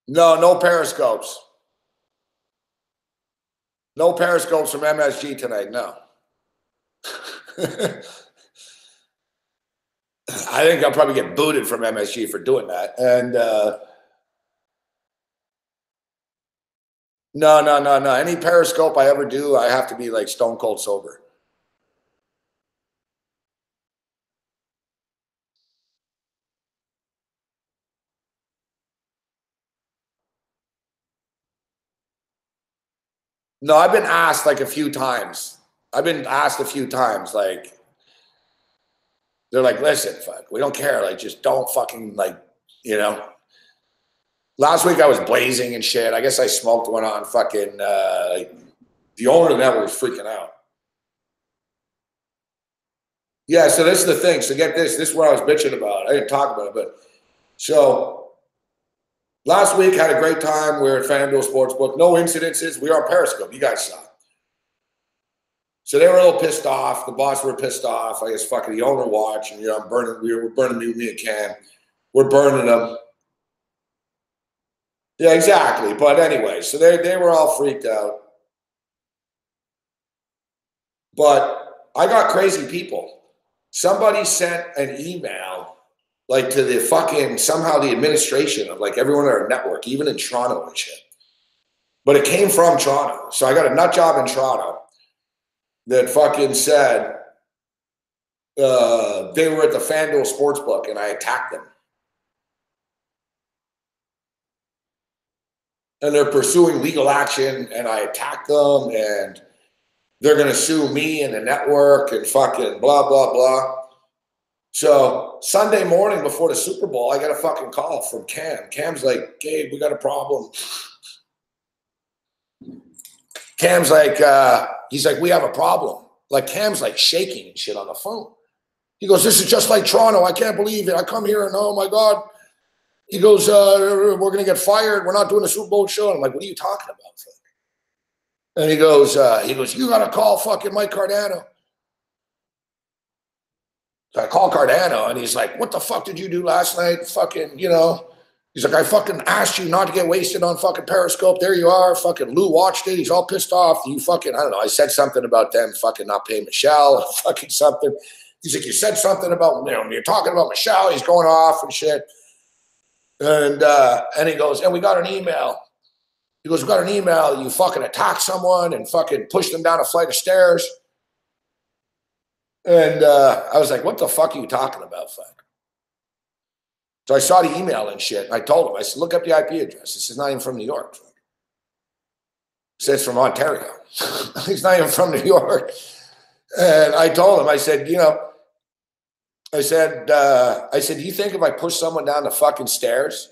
No, no periscopes. No periscopes from MSG tonight. No. I think I'll probably get booted from MSG for doing that. And no. Any periscope I ever do, I have to be like stone cold sober. No, I've been asked like a few times. I've been asked a few times, like, they're like, listen, fuck, we don't care. Like, just don't fucking, like, you know. Last week I was blazing and shit. I guess I smoked one on fucking, the owner of the network was freaking out. Yeah, so this is the thing. So get this. This is what I was bitching about. I didn't talk about it, but so last week had a great time. We were at FanDuel Sportsbook. No incidences. We were on Periscope. You guys saw it. So they were a little pissed off. The boss were pissed off. I guess fucking the owner watched, and I'm burning. We were burning me and Cam. We're burning them. Yeah, exactly. But anyway, so they were all freaked out. But I got crazy people. Somebody sent an email like to the fucking somehow the administration of like everyone in our network, even in Toronto and shit. But it came from Toronto. So I got a nut job in Toronto that fucking said they were at the FanDuel Sportsbook and I attacked them. And they're pursuing legal action and I attacked them and they're going to sue me and the network and fucking blah, blah, blah. So Sunday morning before the Super Bowl, I got a fucking call from Cam. Cam's like, Gabe, we got a problem. Cam's like, he's like, we have a problem. Like Cam's like shaking and shit on the phone. He goes, this is just like Toronto. I can't believe it. I come here and oh my God. He goes, we're going to get fired. We're not doing a Super Bowl show. I'm like, what are you talking about? And he goes, you got to call fucking Mike Cardano. So I call Cardano and he's like, what the fuck did you do last night? Fucking, you know, he's like, I fucking asked you not to get wasted on fucking Periscope. There you are. Fucking Lou watched it. He's all pissed off. You fucking, I don't know. I said something about them fucking not paying Michelle, fucking something. He's like, you said something about, you know, you're talking about Michelle. He's going off and shit. And he goes, and we got an email. He goes, we got an email. You fucking attacked someone and fucking pushed them down a flight of stairs. And I was like, what the fuck are you talking about, fuck? So I saw the email and shit. And I told him, I said, look up the IP address. This is not even from New York. He said, it's from Ontario. He's not even from New York. And I told him, I said, you know, I said, do you think if I push someone down the fucking stairs?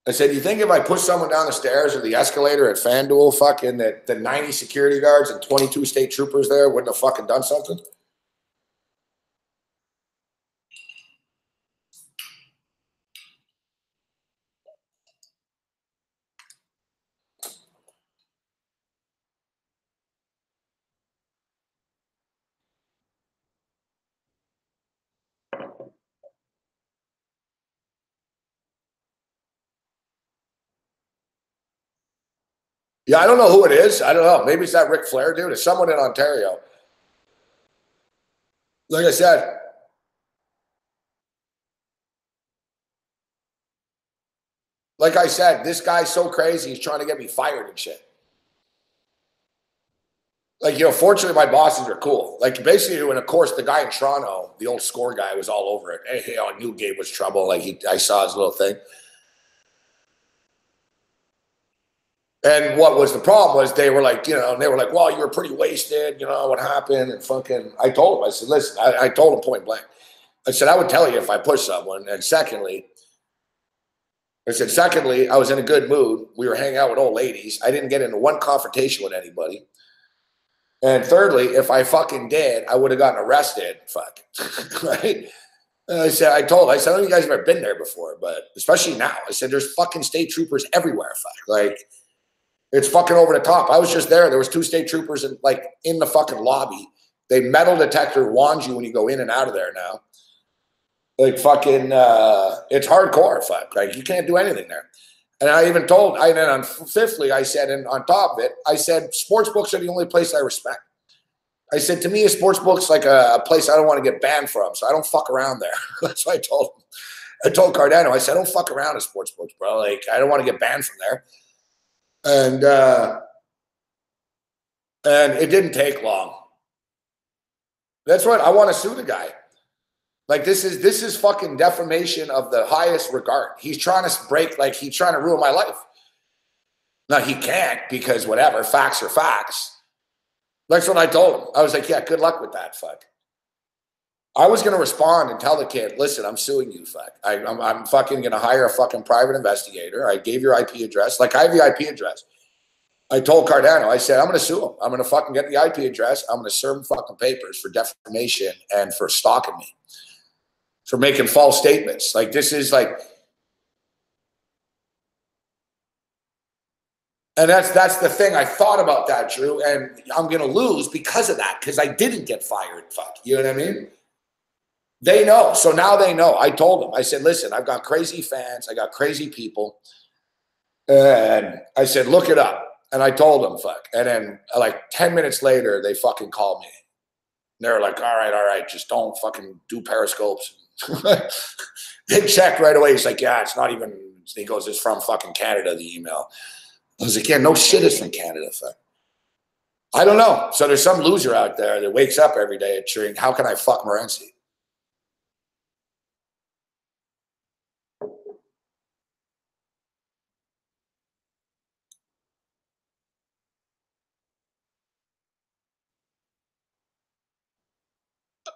I said, you think if I push someone down the stairs or the escalator at FanDuel, fucking that the 90 security guards and 22 state troopers there wouldn't have fucking done something? Yeah, I don't know who it is. I don't know. Maybe it's that Ric Flair dude. It's someone in Ontario. Like I said, this guy's so crazy. He's trying to get me fired and shit. Like, fortunately, my bosses are cool. Like, basically, and of course, the guy in Toronto, the old score guy, was all over it. Hey, I knew Gabe was trouble. Like, I saw his little thing. And what was the problem was they were like, well, you were pretty wasted. What happened? And fucking, I told him, I said, listen, I told him point blank. I said, I would tell you if I push someone. And secondly, I was in a good mood. We were hanging out with old ladies. I didn't get into one confrontation with anybody. And thirdly, if I fucking did, I would have gotten arrested. Fuck. Right? And I said, I don't know if you guys have ever been there before, but especially now. I said, there's fucking state troopers everywhere. Fuck. Like, it's fucking over the top. I was just there. There was 2 state troopers in the fucking lobby. They metal detector wands you when you go in and out of there now. Like fucking, it's hardcore. Fuck. Like, you can't do anything there. And I even told, fifthly, I said, and on top of it, I said, sports books are the only place I respect. I said, to me, a sports book's like a place I don't want to get banned from, so I don't fuck around there. That's what I told him. I told Cardano, I said, I don't fuck around at sports books, bro. Like, I don't want to get banned from there. And it didn't take long. That's what I want to sue the guy. Like, this is fucking defamation of the highest regard. He's trying to he's trying to ruin my life. Now, he can't because whatever, facts are facts. That's what I told him. I was like, yeah, good luck with that, fuck. I was going to respond and tell the kid, listen, I'm suing you, fuck. I'm fucking going to hire a fucking private investigator. I gave your IP address. Like, I have the IP address. I told Cardano, I said, I'm going to sue him. I'm going to fucking get the IP address. I'm going to serve him fucking papers for defamation and for stalking me, for making false statements. Like, this is like, and that's the thing. I thought about that, Drew, and I'm going to lose because of that, because I didn't get fired. Fuck. You know what I mean? They know. So now they know. I told them, I said, listen, I've got crazy fans. I got crazy people. And I said, look it up. And I told them, fuck. And then like 10 minutes later, they fucking called me. They're like, all right. Just don't fucking do periscopes. They checked right away. He's like, yeah, it's not even, he goes, it's from fucking Canada, the email. I was like, yeah, no shit, it's from Canada. Fuck. I don't know. So there's some loser out there that wakes up every day cheering, how can I fuck Morency?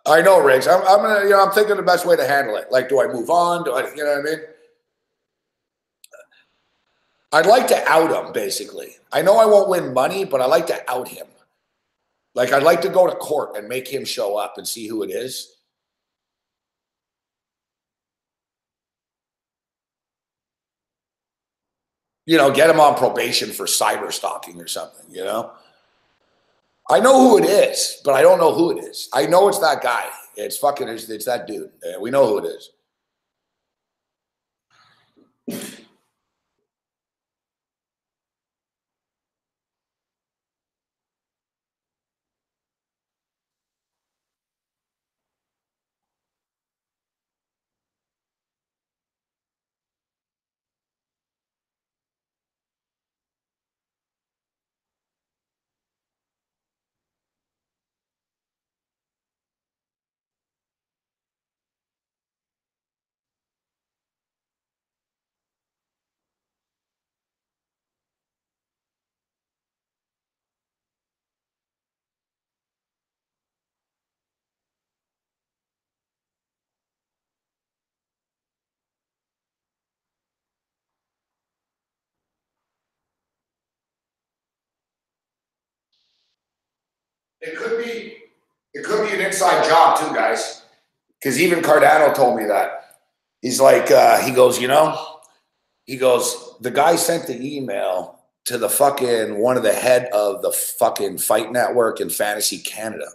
I know, Riggs. I'm gonna, I'm thinking the best way to handle it. Like, do I move on? Do I, you know what I mean? I'd like to out him, basically. I know I won't win money, but I like to out him. Like, I'd like to go to court and make him show up and see who it is. Get him on probation for cyber stalking or something, I know who it is, but I don't know who it is. I know it's that guy. It's that dude. We know who it is. It could be an inside job too, guys. Because even Cardano told me that. He's like, he goes, the guy sent the email to the fucking one of the head of the fucking fight network in Fantasy Canada.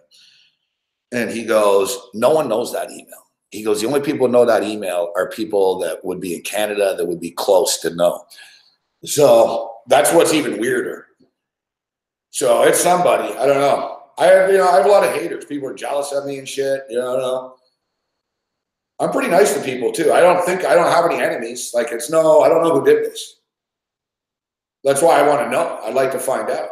And he goes, no one knows that email. He goes, the only people who know that email are people that would be in Canada that would be close to know. So that's what's even weirder. So it's somebody. I don't know. I have a lot of haters. People are jealous of me and shit. I don't know. I'm pretty nice to people too. I don't have any enemies. Like I don't know who did this. That's why I want to know. I'd like to find out.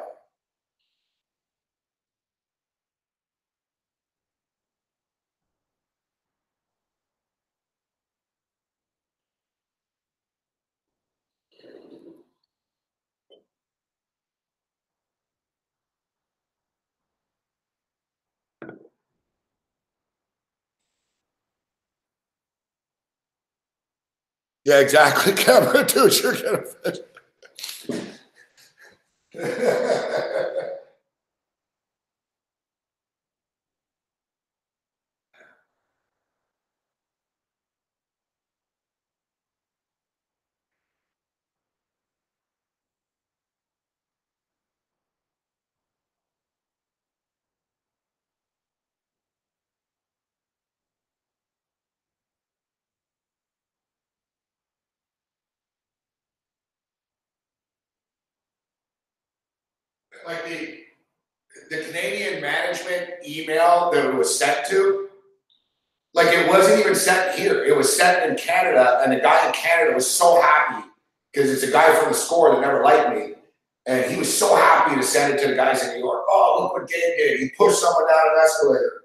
Yeah, exactly. Camera dude, you're gonna fish. Like the Canadian management email that it was sent to, like it wasn't even sent here. It was sent in Canada, and the guy in Canada was so happy because it's a guy from the score that never liked me. And he was so happy to send it to the guys in New York. Oh, look what Dave did. He pushed someone down an escalator.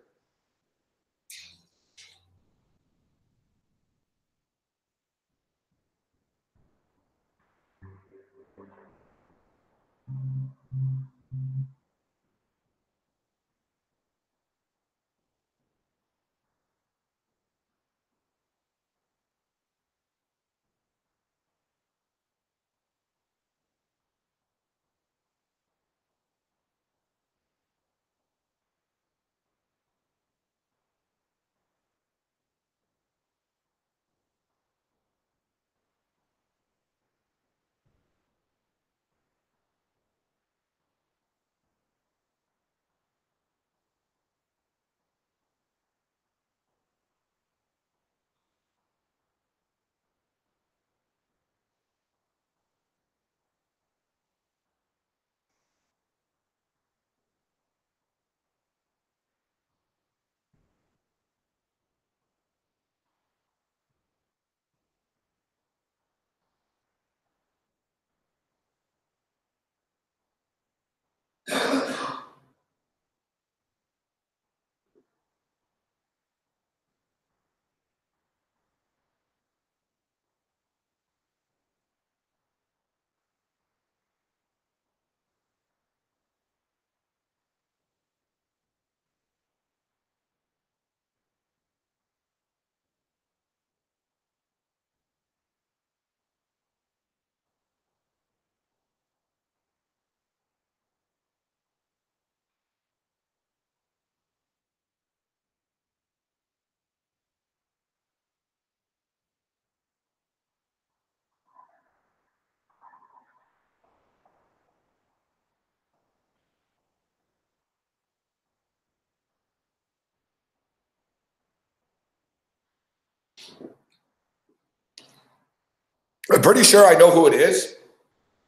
I'm pretty sure I know who it is.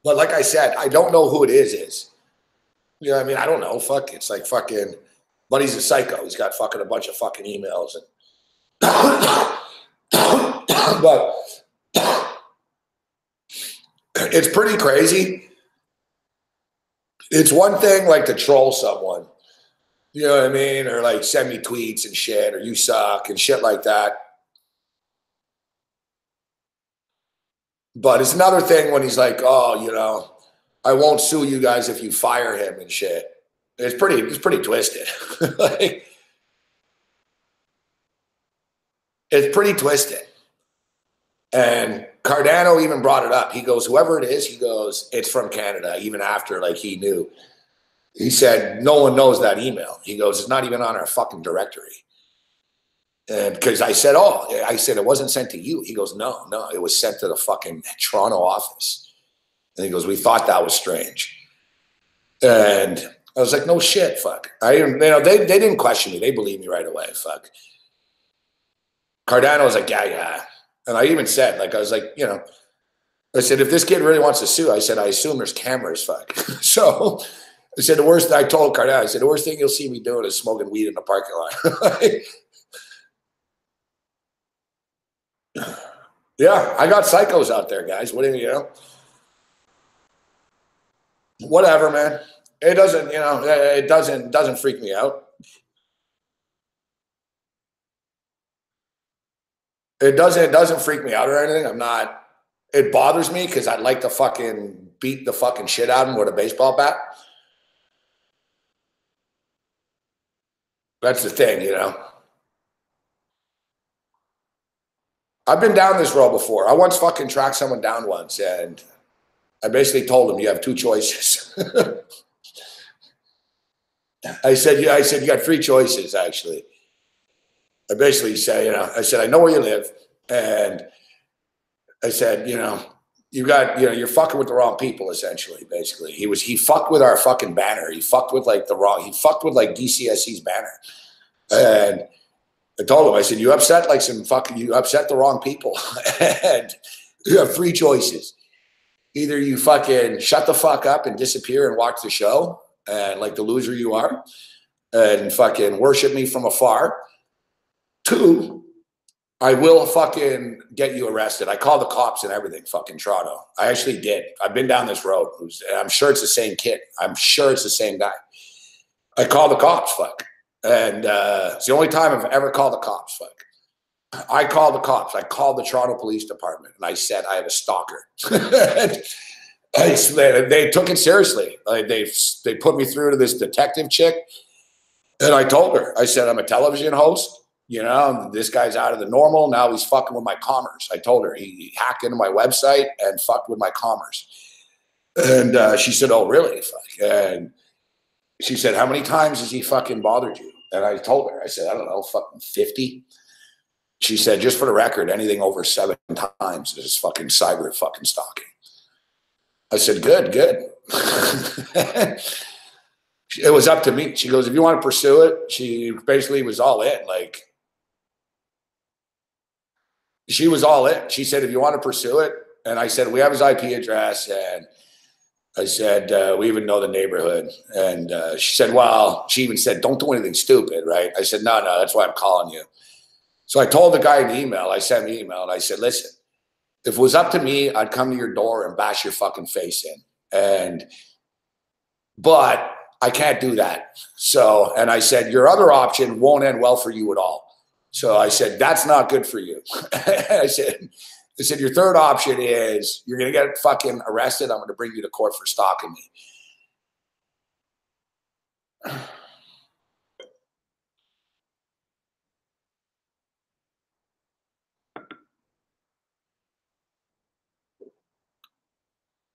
But like I said, I don't know who it is. You know what I mean? I don't know. Fuck. It's like fucking, but he's a psycho. He's got fucking a bunch of fucking emails. But it's pretty crazy. It's one thing like to troll someone, you know what I mean? Or like send me tweets and shit, or you suck and shit like that. But it's another thing when he's like, oh, I won't sue you guys if you fire him and shit. It's pretty twisted. Like, it's pretty twisted. And Cardano even brought it up. He goes, whoever it is, he goes, it's from Canada, even after like he knew. He said, no one knows that email. He goes, it's not even on our fucking directory. And because I said, it wasn't sent to you. He goes, no, it was sent to the fucking Toronto office. And he goes, we thought that was strange. And I was like, no shit, fuck. They didn't question me. They believed me right away, fuck. Cardano was like, yeah. And I even said, like, I was like, I said, if this kid really wants to sue, I said, I assume there's cameras, fuck. So I said, I told Cardell, I said, the worst thing you'll see me doing is smoking weed in the parking lot. Yeah, I got psychos out there, guys. What do you know? Whatever, man. It doesn't, it doesn't freak me out. It doesn't freak me out or anything. I'm not. It bothers me because I'd like to fucking beat the fucking shit out of him with a baseball bat. That's the thing, I've been down this road before. I once fucking tracked someone down once, and I basically told him, you have two choices. I said, you got three choices, actually. I basically said, I said, I know where you live. And I said, you got, you're fucking with the wrong people, essentially, basically. He fucked with our fucking banner. He fucked with like DCSC's banner. And I told him, I said, you upset the wrong people. And you have three choices. Either you fucking shut the fuck up and disappear and watch the show, and like the loser you are, and fucking worship me from afar. Two, I will fucking get you arrested. I called the cops and everything, fucking Toronto. I actually did. I've been down this road. I'm sure it's the same kid. I'm sure it's the same guy. I called the cops, fuck. And it's the only time I've ever called the cops, fuck. I called the cops. I called the Toronto Police Department, and I said I have a stalker. They took it seriously. They put me through to this detective chick, and I told her, I said, I'm a television host. This guy's out of the normal. Now he's fucking with my commerce. I told her he hacked into my website and fucked with my commerce. And she said, oh, really? And she said, how many times has he fucking bothered you? And I told her, I said, I don't know, fucking 50. She said, just for the record, anything over 7 times is fucking cyber fucking stalking. I said, good. It was up to me. She goes, if you want to pursue it, she basically was all in. Like, she was all in. She said, if you want to pursue it. And I said, we have his IP address. And I said, we even know the neighborhood. And she said, well, she even said, don't do anything stupid, right? I said, no, that's why I'm calling you. So I told the guy in the email, I sent an email, and I said, listen, if it was up to me, I'd come to your door and bash your fucking face in. But I can't do that. So, and I said, your other option won't end well for you at all. So I said, that's not good for you. I said, your third option is you're going to get fucking arrested. I'm going to bring you to court for stalking me.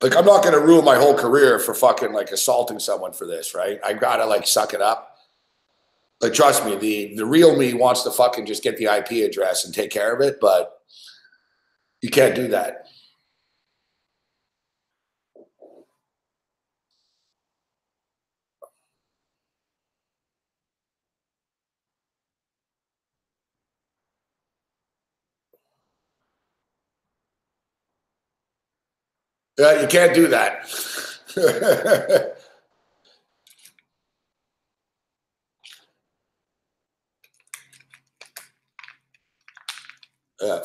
Like, I'm not going to ruin my whole career for fucking like assaulting someone for this, right? I got to like suck it up. Like, trust me, the real me wants to fucking just get the IP address and take care of it, but you can't do that. Yeah, you can't do that.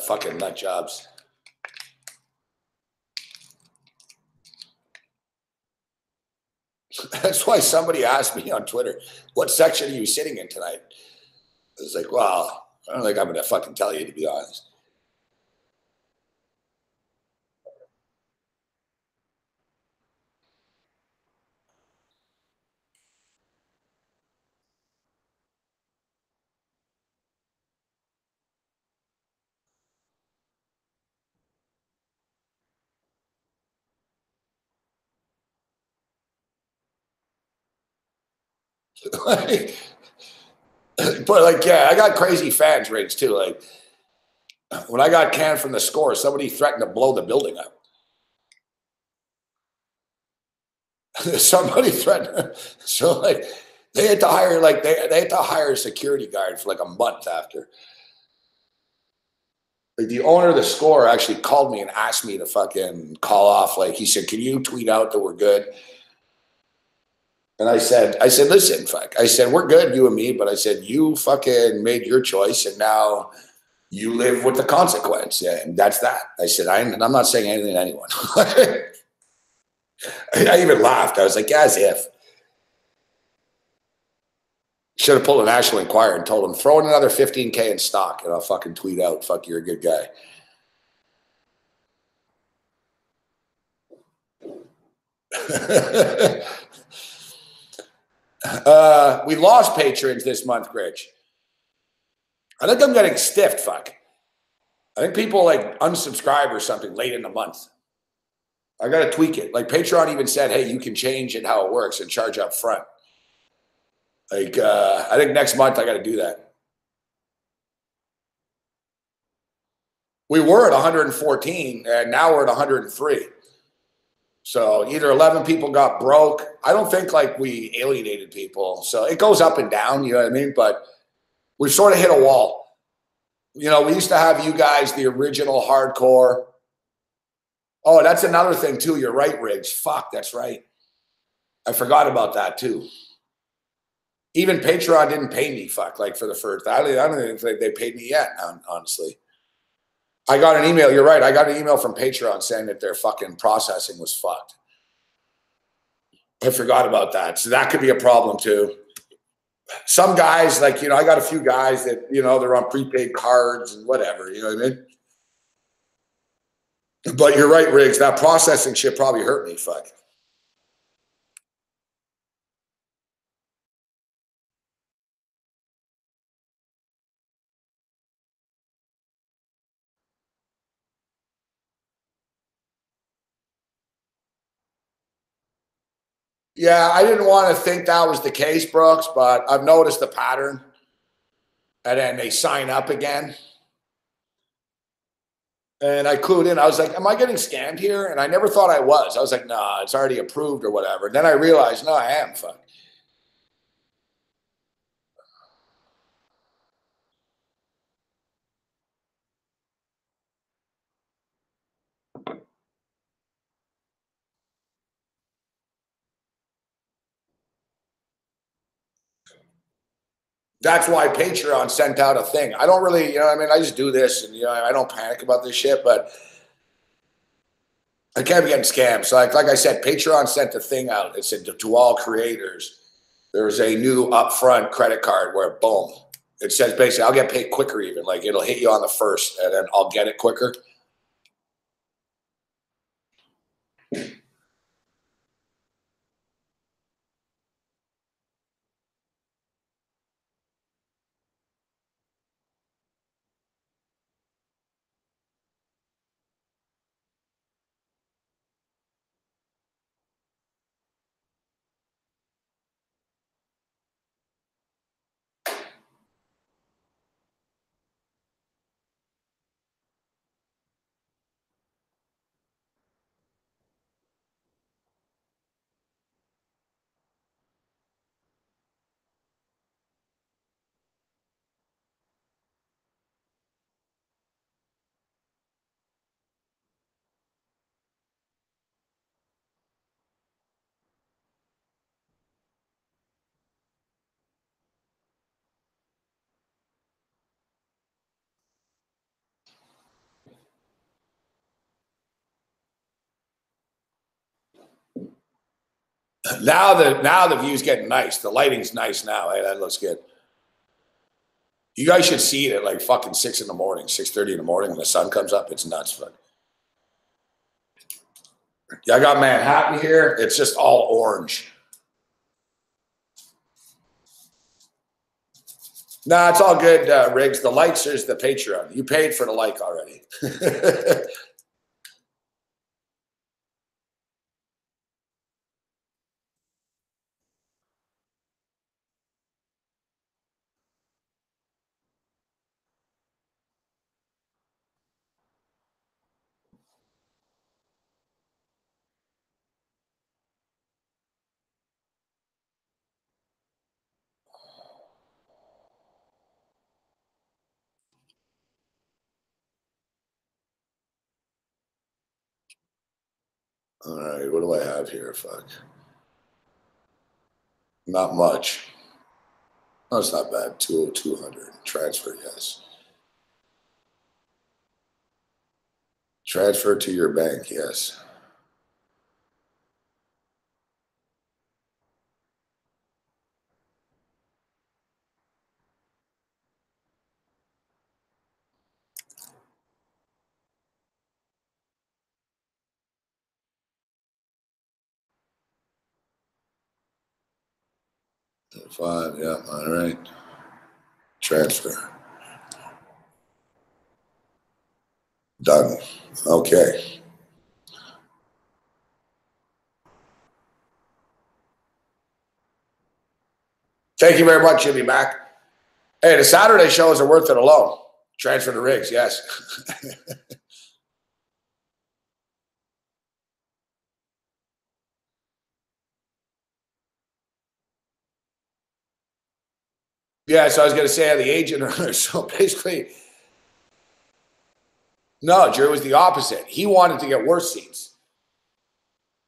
Fucking nut jobs. That's why somebody asked me on Twitter, what section are you sitting in tonight? I was like, well, I don't think I'm going to fucking tell you, to be honest. But like, yeah, I got crazy fans rings too. Like, when I got canned from the Score, somebody threatened to blow the building up. Somebody threatened. So like, they had to hire they had to hire a security guard for like a month after. Like, the owner of the Score actually called me and asked me to fucking call off. Like, he said, can you tweet out that we're good? And I said, listen, fuck. I said, we're good, you and me, but I said, you fucking made your choice and now you live with the consequence. Yeah, and that's that. I said, I'm not saying anything to anyone. I even laughed. I was like, as if. Should have pulled a National Enquirer and told him, throw in another 15K in stock and I'll fucking tweet out, fuck, you're a good guy. We lost patrons this month, Rich. I think I'm getting stiffed, fuck. I think people like unsubscribe or something late in the month. I got to tweak it. Like Patreon even said, hey, you can change it how it works and charge up front. Like, I think next month I got to do that. We were at 114 and now we're at 103. So either 11 people got broke. I don't think like we alienated people. So it goes up and down, you know what I mean? But we've sort of hit a wall. You know, we used to have you guys, the original hardcore. Oh, that's another thing too. You're right, Riggs. Fuck, that's right. I forgot about that too. Even Patreon didn't pay me, fuck, like for the first. I don't even think they paid me yet, honestly. I got an email. You're right. I got an email from Patreon saying that their fucking processing was fucked. I forgot about that. So that could be a problem too. Some guys, like, you know, I got a few guys that, you know, they're on prepaid cards and whatever, you know what I mean? But you're right, Riggs. That processing shit probably hurt me, fuck. Yeah, I didn't want to think that was the case, Brooks, but I've noticed the pattern. And then they sign up again. And I clued in. I was like, am I getting scammed here? And I never thought I was. I was like, nah, it's already approved or whatever. And then I realized, no, I am. Fuck. That's why Patreon sent out a thing. I don't really, you know what I mean? I just do this and, you know, I don't panic about this shit, but I can't be getting scammed. So like I said, Patreon sent a thing out. It said to all creators, there's a new upfront credit card where boom, it says basically I'll get paid quicker even. Like it'll hit you on the first and then I'll get it quicker. Now the view's getting nice. The lighting's nice now. Hey, that looks good. You guys should see it at like fucking 6 in the morning, 6:30 in the morning when the sun comes up. It's nuts, fuck. Yeah, I got Manhattan here. It's just all orange. Nah, it's all good, Riggs. The likes is the Patreon. You paid for the like already. All right, what do I have here? Fuck. Not much. No, it's not bad. 200 transfer, yes. Transfer to your bank, yes. Five, yeah, all right. Transfer. Done. Okay. Thank you very much, Jimmy Mac. Hey, the Saturday shows are worth it alone. Transfer to Riggs, yes. Yeah, so I was going to say the agent. So basically, no, Drew was the opposite. He wanted to get worse seats.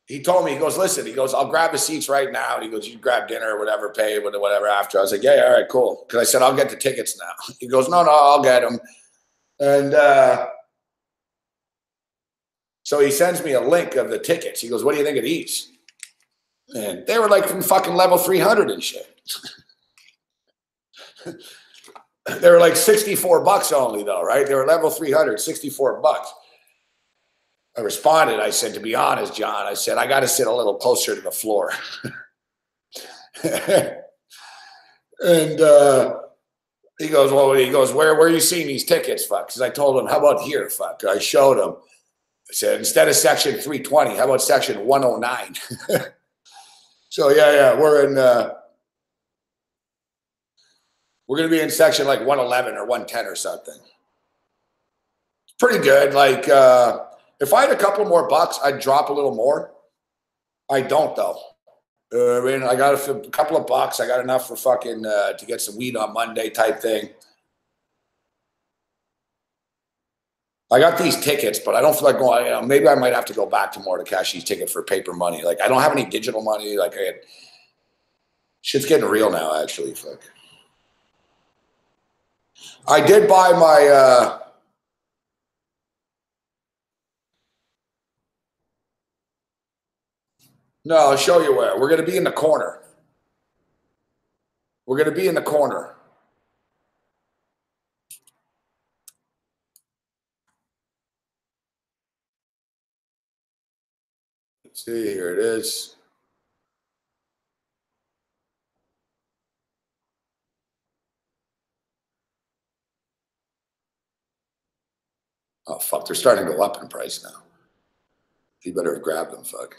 He told me, he goes, listen, he goes, I'll grab the seats right now. And he goes, you grab dinner or whatever, pay whatever after. I was like, yeah, all right, cool. Because I said, I'll get the tickets now. He goes, no, I'll get them. And so he sends me a link of the tickets. He goes, what do you think of these? And they were like from fucking level 300 and shit. They were like $64 only though, right? They were level 300, $64. I responded. I said, to be honest, John, I said, I got to sit a little closer to the floor. And he goes, where are you seeing these tickets, fuck? Because I told him, how about here, fuck? I showed him. I said, instead of section 320, how about section 109? So yeah, we're going to be in section like 111 or 110 or something. It's pretty good. Like, if I had a couple more bucks, I'd drop a little more. I don't though. I mean, I got a couple of bucks. I got enough for fucking to get some weed on Monday type thing. I got these tickets, but I don't feel like going. You know, maybe I might have to go back tomorrow to cash these tickets for paper money. Like I don't have any digital money. Like shit's getting real now. Actually, fuck. I did buy my. No, I'll show you where. We're going to be in the corner. We're going to be in the corner. Let's see, here it is. Oh, fuck. They're starting to go up in price now. You better have grabbed them, fuck.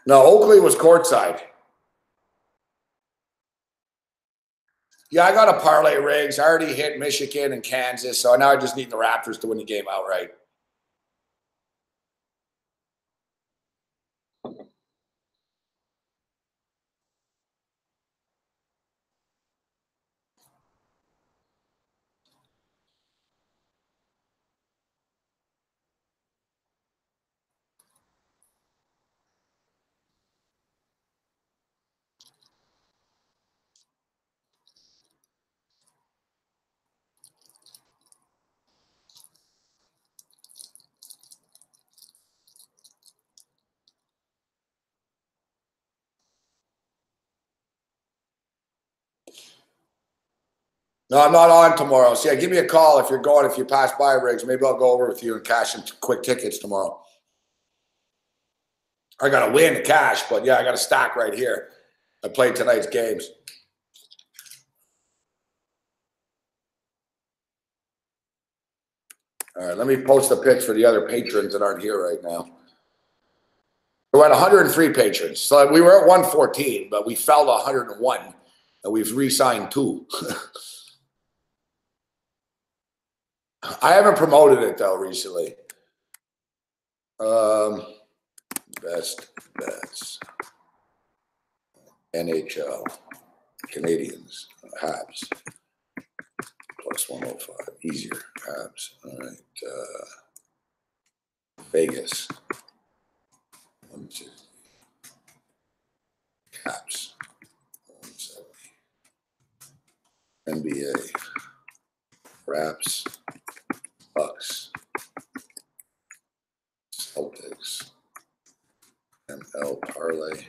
No, Oakley was courtside. Yeah, I got a parlay rigs. I already hit Michigan and Kansas, so now I just need the Raptors to win the game outright. No, I'm not on tomorrow. So yeah, give me a call if you're going. If you pass by rigs, maybe I'll go over with you and cash some quick tickets tomorrow. I got to win the cash, but yeah, I got a stack right here. I played tonight's games. All right, let me post the pics for the other patrons that aren't here right now. We're at 103 patrons. So we were at 114, but we fell to 101, and we've re-signed 2. I haven't promoted it though recently. Best bets. NHL. Canadians. Habs. Plus 105. Easier. Habs. All right. Vegas. 160. Caps. 170. NBA. Raps. Bucks. Celtics. ML parlay.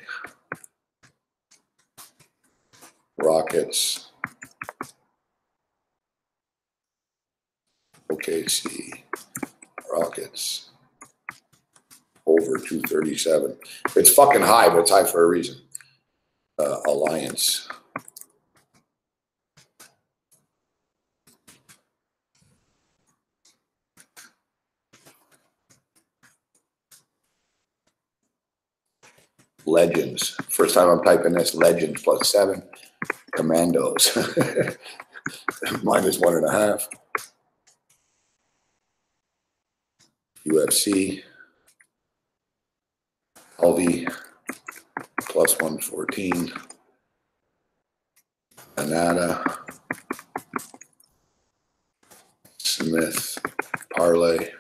Rockets. OKC. Rockets. Over 237. It's fucking high, but it's high for a reason. Alliance. Legends. First time I'm typing this. Legends plus 7. Commandos. Minus 1.5. UFC. LV plus 114. Anata. Smith. Parlay.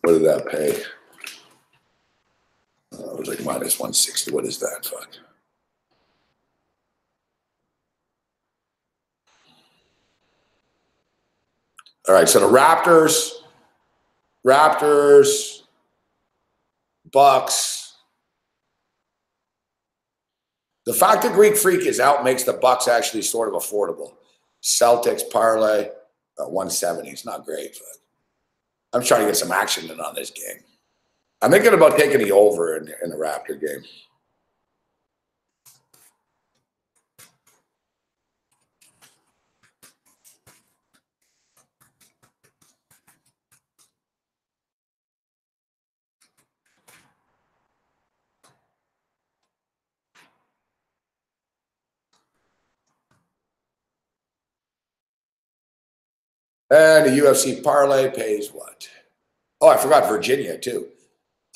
What did that pay? It was like minus 160. What is that? Fuck. All right, so the Raptors, Bucks. The fact that Greek Freak is out makes the Bucks actually sort of affordable. Celtics parlay 170. It's not great, but I'm trying to get some action in on this game. I'm thinking about taking the over in the Raptor game. And the UFC parlay pays what? Oh, I forgot Virginia too.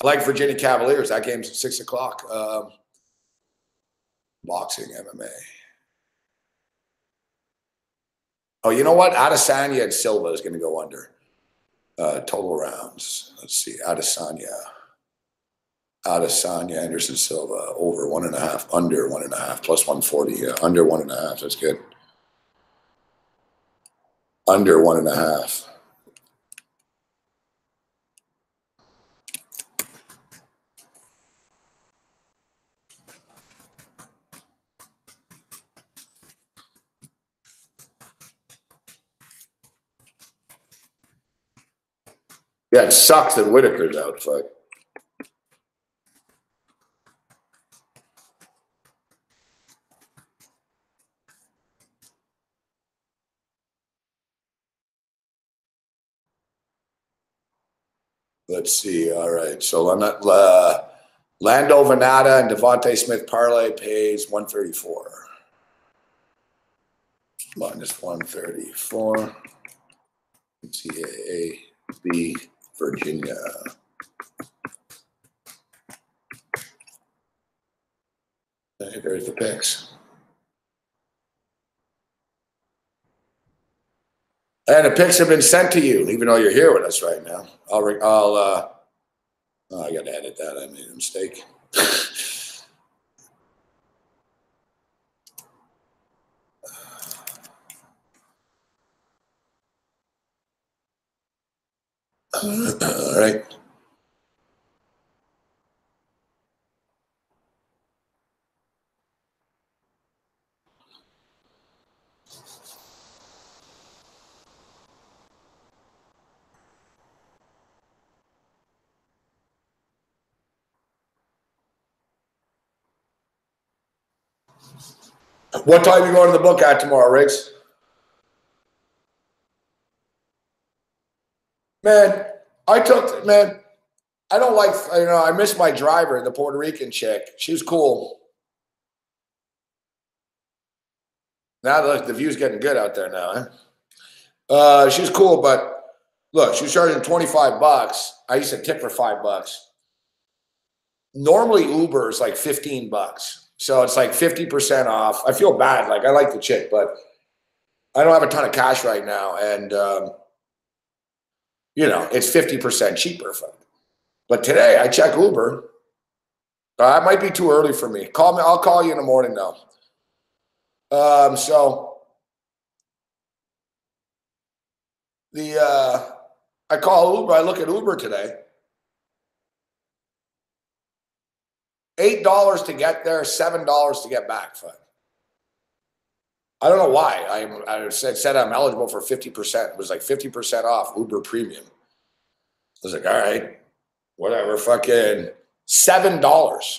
I like Virginia Cavaliers. That game's at 6 o'clock. Boxing, MMA. Oh, you know what? Adesanya and Silva is going to go under. Total rounds. Let's see. Adesanya, Anderson Silva, over 1.5, under 1.5, plus 140. Yeah, under 1.5. That's good. Under 1.5. Yeah, it sucks that Whitaker's out. Fuck. Let's see. All right. So Lando Venata and Devontae Smith parlay pays 134. Minus 134. CAA B Virginia. There's the picks. And the picks have been sent to you, even though you're here with us right now. Oh, I got to edit that. I made a mistake. All right. What time are you going to the book at tomorrow, Riggs? Man, I don't like, I miss my driver, the Puerto Rican chick. She was cool. Now look, the view's getting good out there now. She's cool, but look, she's charging 25 bucks. I used to tip her $5. Normally Uber is like 15 bucks. So it's like 50% off. I feel bad. Like I like the chick, but I don't have a ton of cash right now. And, it's 50% cheaper. But today I check Uber. It might be too early for me. Call me. I'll call you in the morning though. So I call Uber. I look at Uber today. $8 to get there, $7 to get back. I don't know why. I said I'm eligible for 50%. It was like 50% off Uber Premium. I was like, all right, whatever. Fucking $7.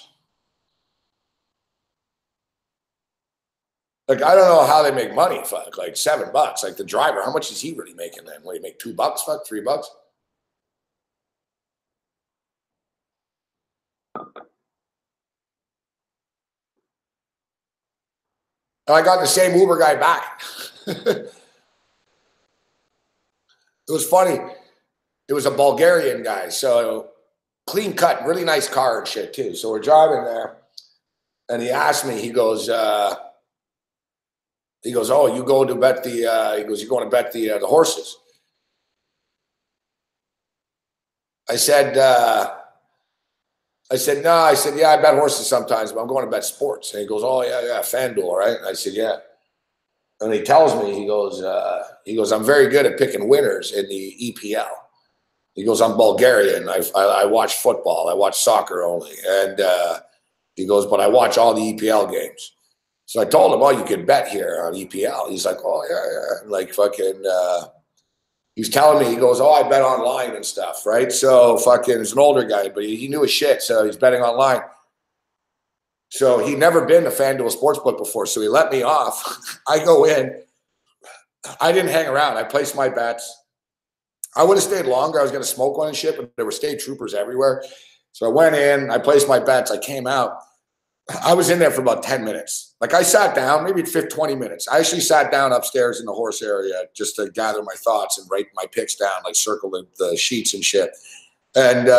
Like I don't know how they make money. Fuck, like $7. Like the driver, how much is he really making then? Will he make $2? Fuck, $3? And I got the same Uber guy back. It was funny. It was a Bulgarian guy, so clean cut, really nice car and shit too. So we're driving there, and he asked me. He goes, oh, you going to bet the? He goes, you going to bet the horses? I said, no. I said, yeah, I bet horses sometimes, but I'm going to bet sports. And he goes, oh yeah, FanDuel, right? And I said, yeah. And he tells me, he goes, I'm very good at picking winners in the EPL. He goes, I'm Bulgarian. I watch football. I watch soccer only. And he goes, but I watch all the EPL games. So I told him, oh, you could bet here on EPL. He's like, oh, yeah. Like fucking, he's telling me, he goes, oh, I bet online and stuff, right? So fucking, he's an older guy, but he knew his shit. So he's betting online. So he'd never been to FanDuel Sportsbook before. So he let me off. I go in. I didn't hang around. I placed my bets. I would have stayed longer. I was going to smoke one and shit, but there were state troopers everywhere. So I went in, I placed my bets, I came out. I was in there for about 10 minutes. Like I sat down, maybe 20 minutes. I actually sat down upstairs in the horse area just to gather my thoughts and write my picks down, like circle the sheets and shit. And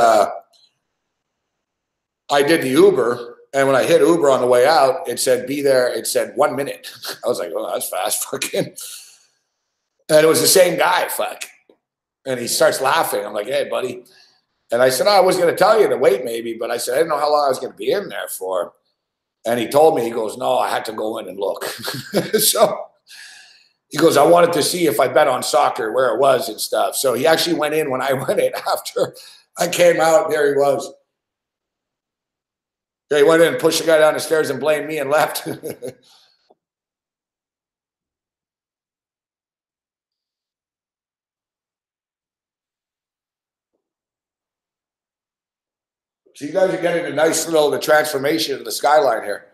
I did the Uber. And when I hit Uber on the way out, it said, be there. It said 1 minute. I was like, oh, that's fast. Fucking. And it was the same guy. Fuck. And he starts laughing. I'm like, hey, buddy. And I said, oh, I was going to tell you to wait maybe, but I said, I didn't know how long I was going to be in there for. And he told me, he goes, no, I had to go in and look. So he goes, I wanted to see if I bet on soccer, where it was and stuff. So he actually went in when I went in after I came out. There he was. He went in, pushed the guy down the stairs and blamed me and left. So you guys are getting a nice little the transformation of the skyline here.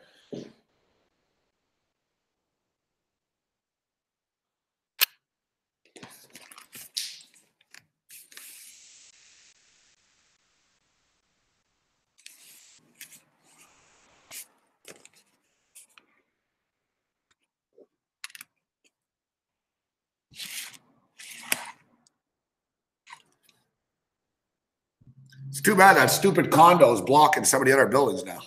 It's too bad that stupid condo is blocking some of the other buildings now.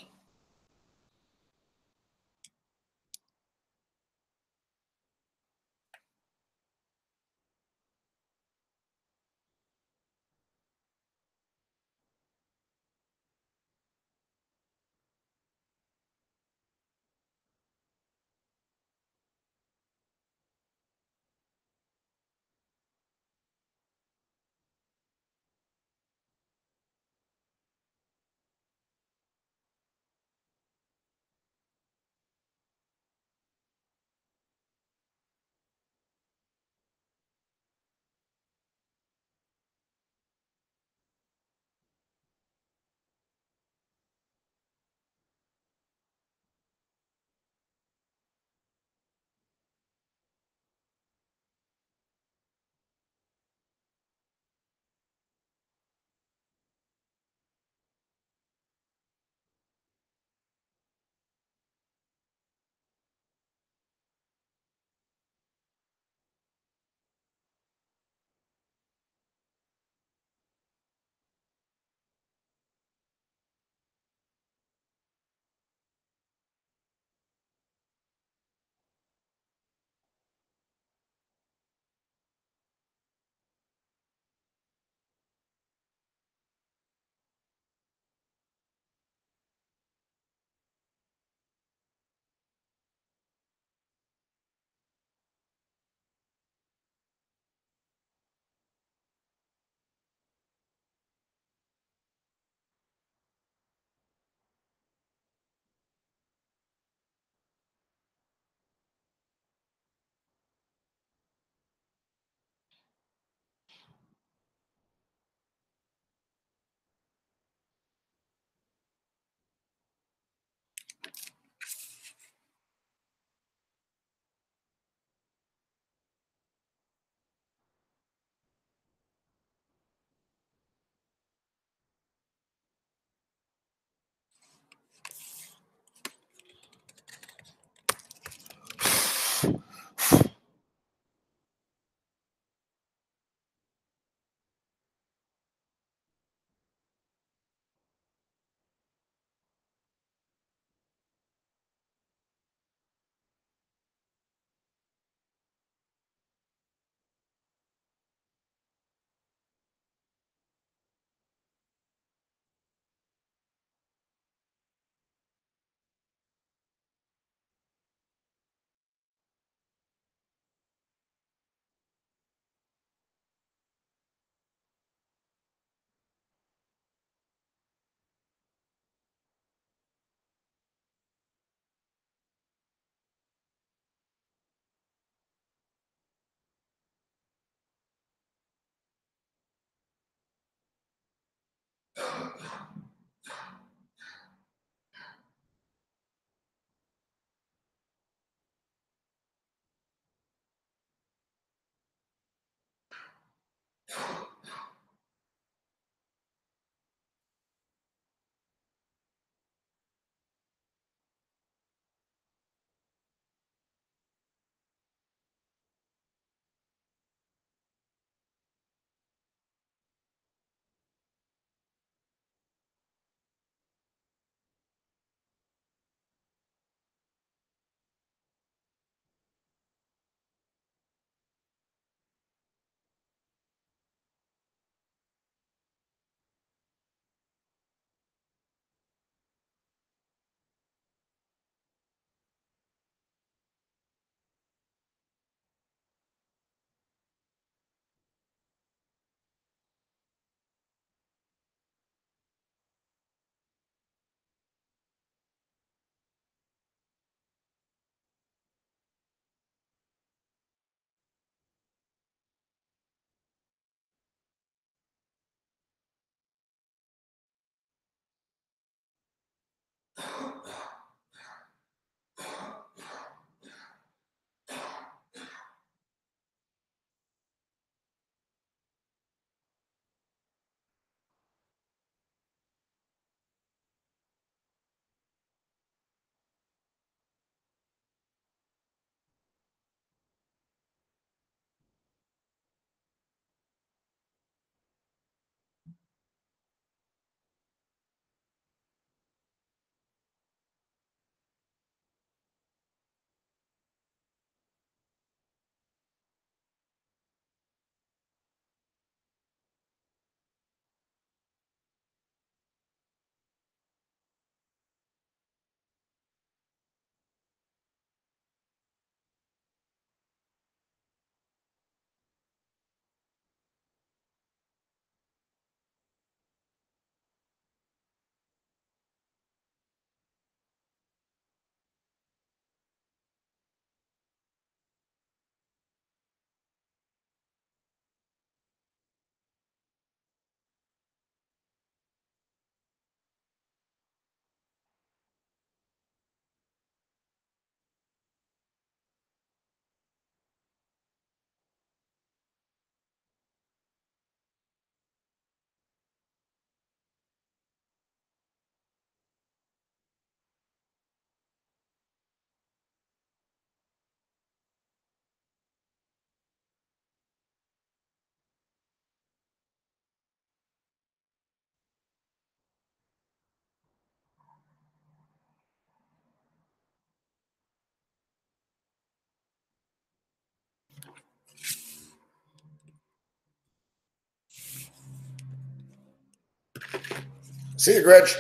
See you, Grinch.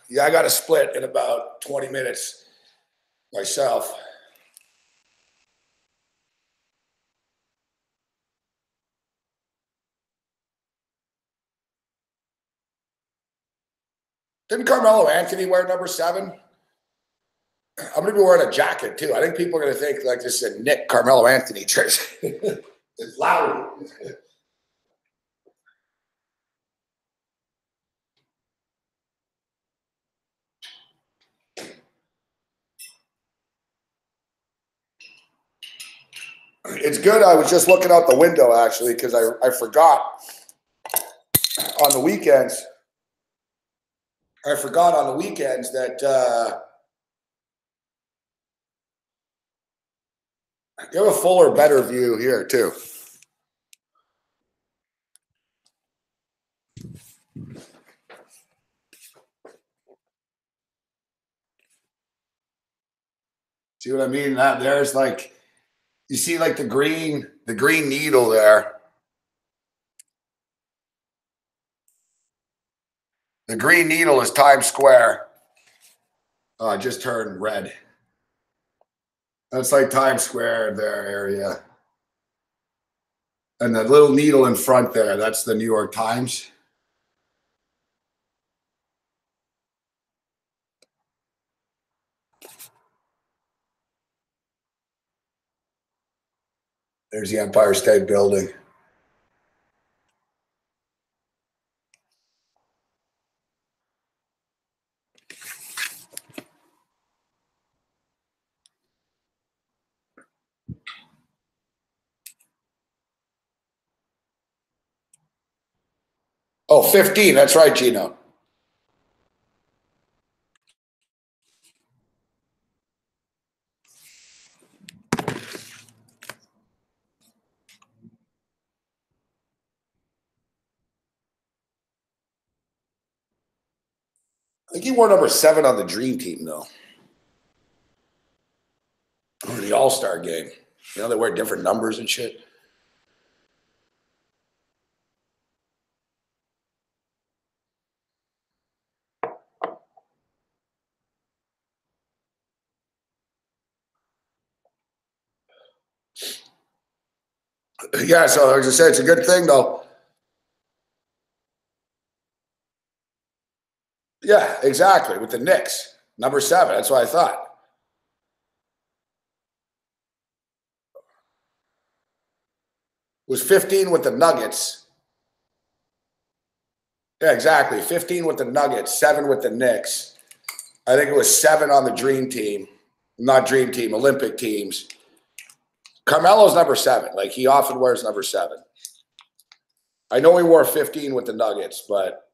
Yeah, I got to split in about 20 minutes myself. Didn't Carmelo Anthony wear number 7? I'm going to be wearing a jacket too. I think people are going to think like this is a Nick Carmelo Anthony jersey. It's Lowry. It's good. I was just looking out the window actually because I forgot on the weekends. I forgot on the weekends that you have a fuller, better view here too. See what I mean? That there's like you see like the green needle there. The green needle is Times Square. Oh, it just turned red. That's like Times Square there area. And the little needle in front there, that's the New York Times. There's the Empire State Building. Oh, 15. That's right, Gino. I think he wore number 7 on the Dream Team, though. Or the All-Star game. You know, they wear different numbers and shit. Yeah, so as I said, it's a good thing, though. Yeah, exactly. With the Knicks, number 7. That's what I thought. It was 15 with the Nuggets. Yeah, exactly. 15 with the Nuggets, 7 with the Knicks. I think it was 7 on the Dream Team. Not Dream Team, Olympic teams. Carmelo's number 7. Like, he often wears number 7. I know he wore 15 with the Nuggets, but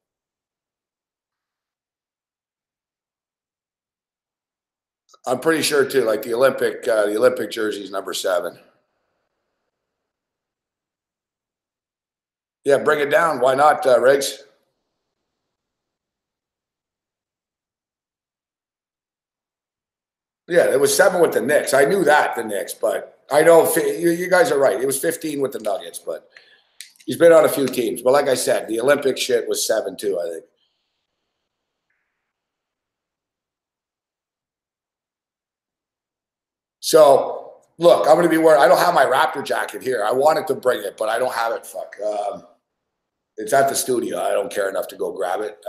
I'm pretty sure too. Like the Olympic jersey is number 7. Yeah, bring it down. Why not, Riggs? Yeah, it was 7 with the Knicks. I knew that the Knicks, but I know you guys are right. It was 15 with the Nuggets, but he's been on a few teams. But like I said, the Olympic shit was 7 too, I think. So look, I'm going to be wearing. I don't have my Raptor jacket here. I wanted to bring it, but I don't have it. Fuck. It's at the studio. I don't care enough to go grab it.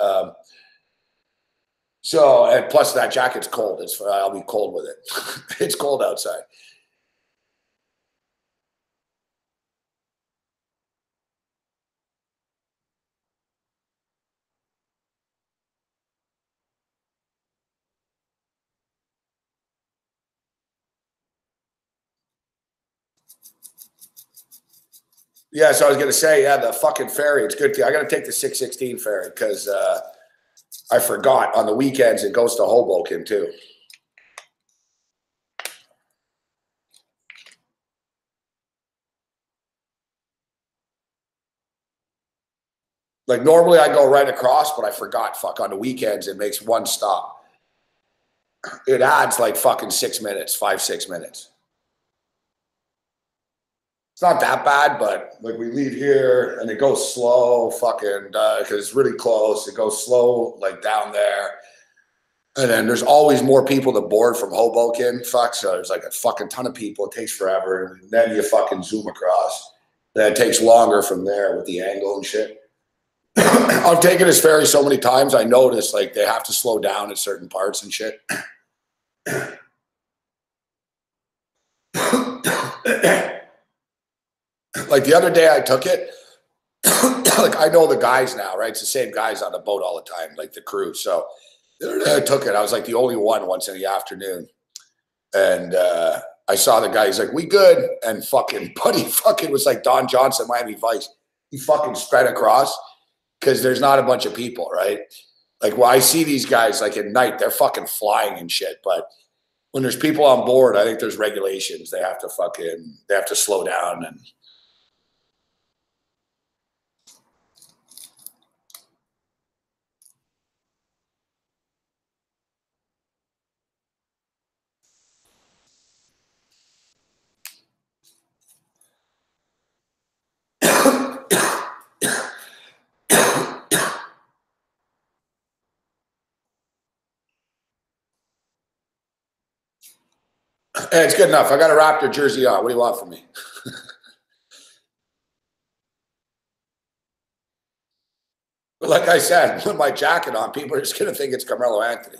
So, and plus that jacket's cold. I'll be cold with it. It's cold outside. Yeah, so I was gonna say, yeah, the fucking ferry. It's good. I got to take the 616 ferry because I forgot on the weekends it goes to Hoboken too. Like normally I go right across, but I forgot. Fuck, on the weekends it makes one stop. It adds like fucking 6 minutes, 5, 6 minutes. It's not that bad, but like we leave here and it goes slow, fucking, because it's really close. It goes slow, like down there. And then there's always more people to board from Hoboken. Fuck, so there's like a fucking ton of people. It takes forever. And then you fucking zoom across. Then it takes longer from there with the angle and shit. I've taken this ferry so many times, I noticed like they have to slow down at certain parts and shit. Like the other day I took it, like I know the guys now, right? It's the same guys on the boat all the time, like the crew. So the other day I took it, I was like the only one once in the afternoon. And I saw the guy, he's like, we good? And fucking buddy fucking was like Don Johnson, Miami Vice. He fucking spread across because there's not a bunch of people, right? Like, well, I see these guys like at night, they're fucking flying and shit. But when there's people on board, I think there's regulations. They have to slow down. And hey, it's good enough. I got a Raptor jersey on. What do you want from me? But like I said, with my jacket on, people are just going to think it's Carmelo Anthony.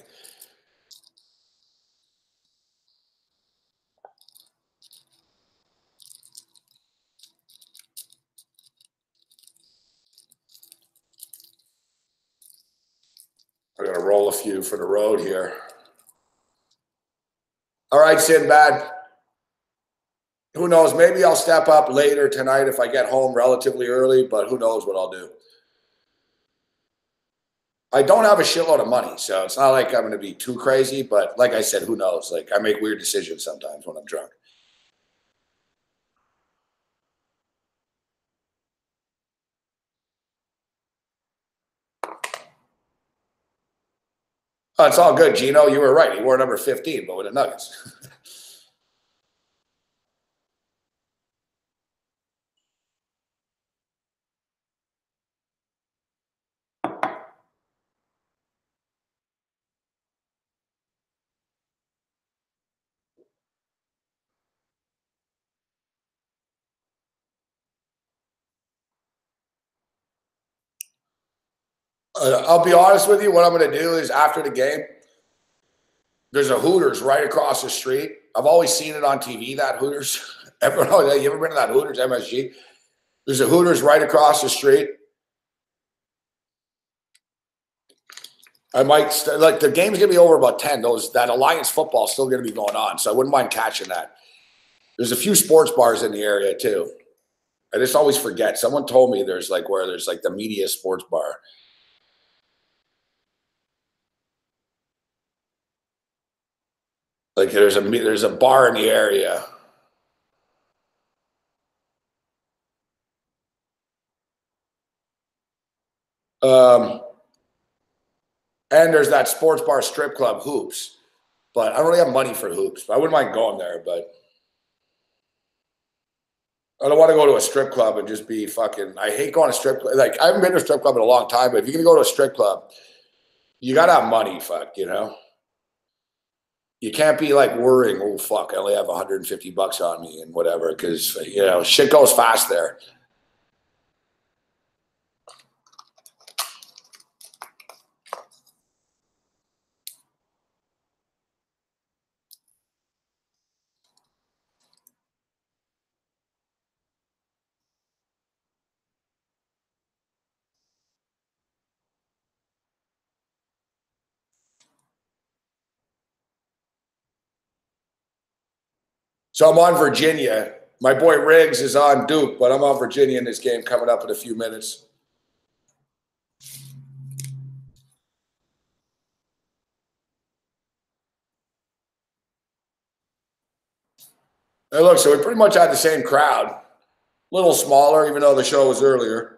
I got to roll a few for the road here. All right, Sinbad. Who knows? Maybe I'll step up later tonight if I get home relatively early, but who knows what I'll do. I don't have a shitload of money, so it's not like I'm going to be too crazy, but like I said, who knows? Like I make weird decisions sometimes when I'm drunk. Oh, it's all good, Gino. You were right. He wore number 15, but with the Nuggets. I'll be honest with you. What I'm going to do is after the game, there's a Hooters right across the street. I've always seen it on TV, that Hooters. Everyone, you ever been to that Hooters, MSG? There's a Hooters right across the street. I might like the game's gonna be over about 10. That Alliance football is still gonna be going on, so I wouldn't mind catching that. There's a few sports bars in the area too. I just always forget. Someone told me there's like the media sports bar. Like there's a bar in the area. Um, and there's that sports bar strip club Hoops, but I don't really have money for Hoops. I wouldn't mind going there, but I don't want to go to a strip club and just be fucking. I hate going to strip club. Like I haven't been to a strip club in a long time, but if you're gonna go to a strip club, you gotta have money. Fuck, you know. You can't be like worrying. Oh fuck, I only have 150 bucks on me and whatever, because shit goes fast there. So I'm on Virginia. My boy Riggs is on Duke, but I'm on Virginia in this game coming up in a few minutes. Hey, look, so we pretty much had the same crowd. A little smaller, even though the show was earlier.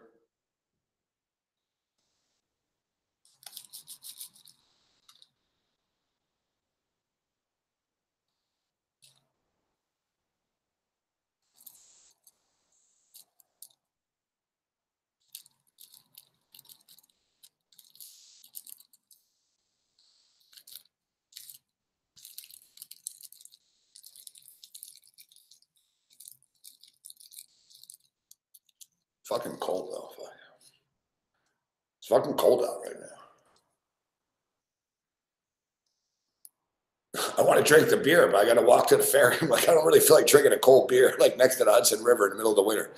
Fucking cold though. Fuck. It's fucking cold out right now. I want to drink the beer, but I got to walk to the ferry. I'm like, I don't really feel like drinking a cold beer like next to the Hudson River in the middle of the winter.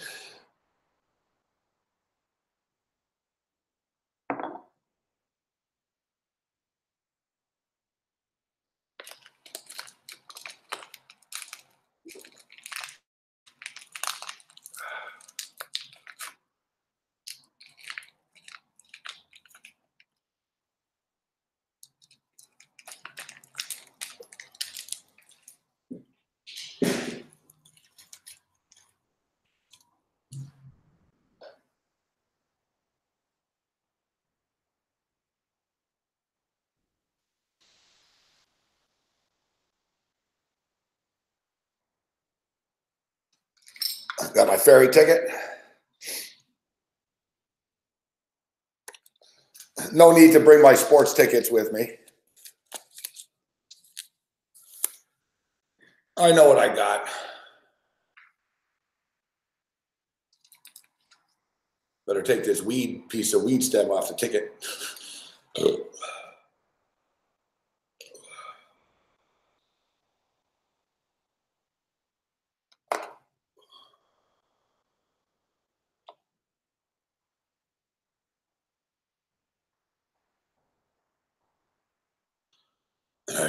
Got my ferry ticket. No need to bring my sports tickets with me. I know what I got. Better take this piece of weed stem off the ticket.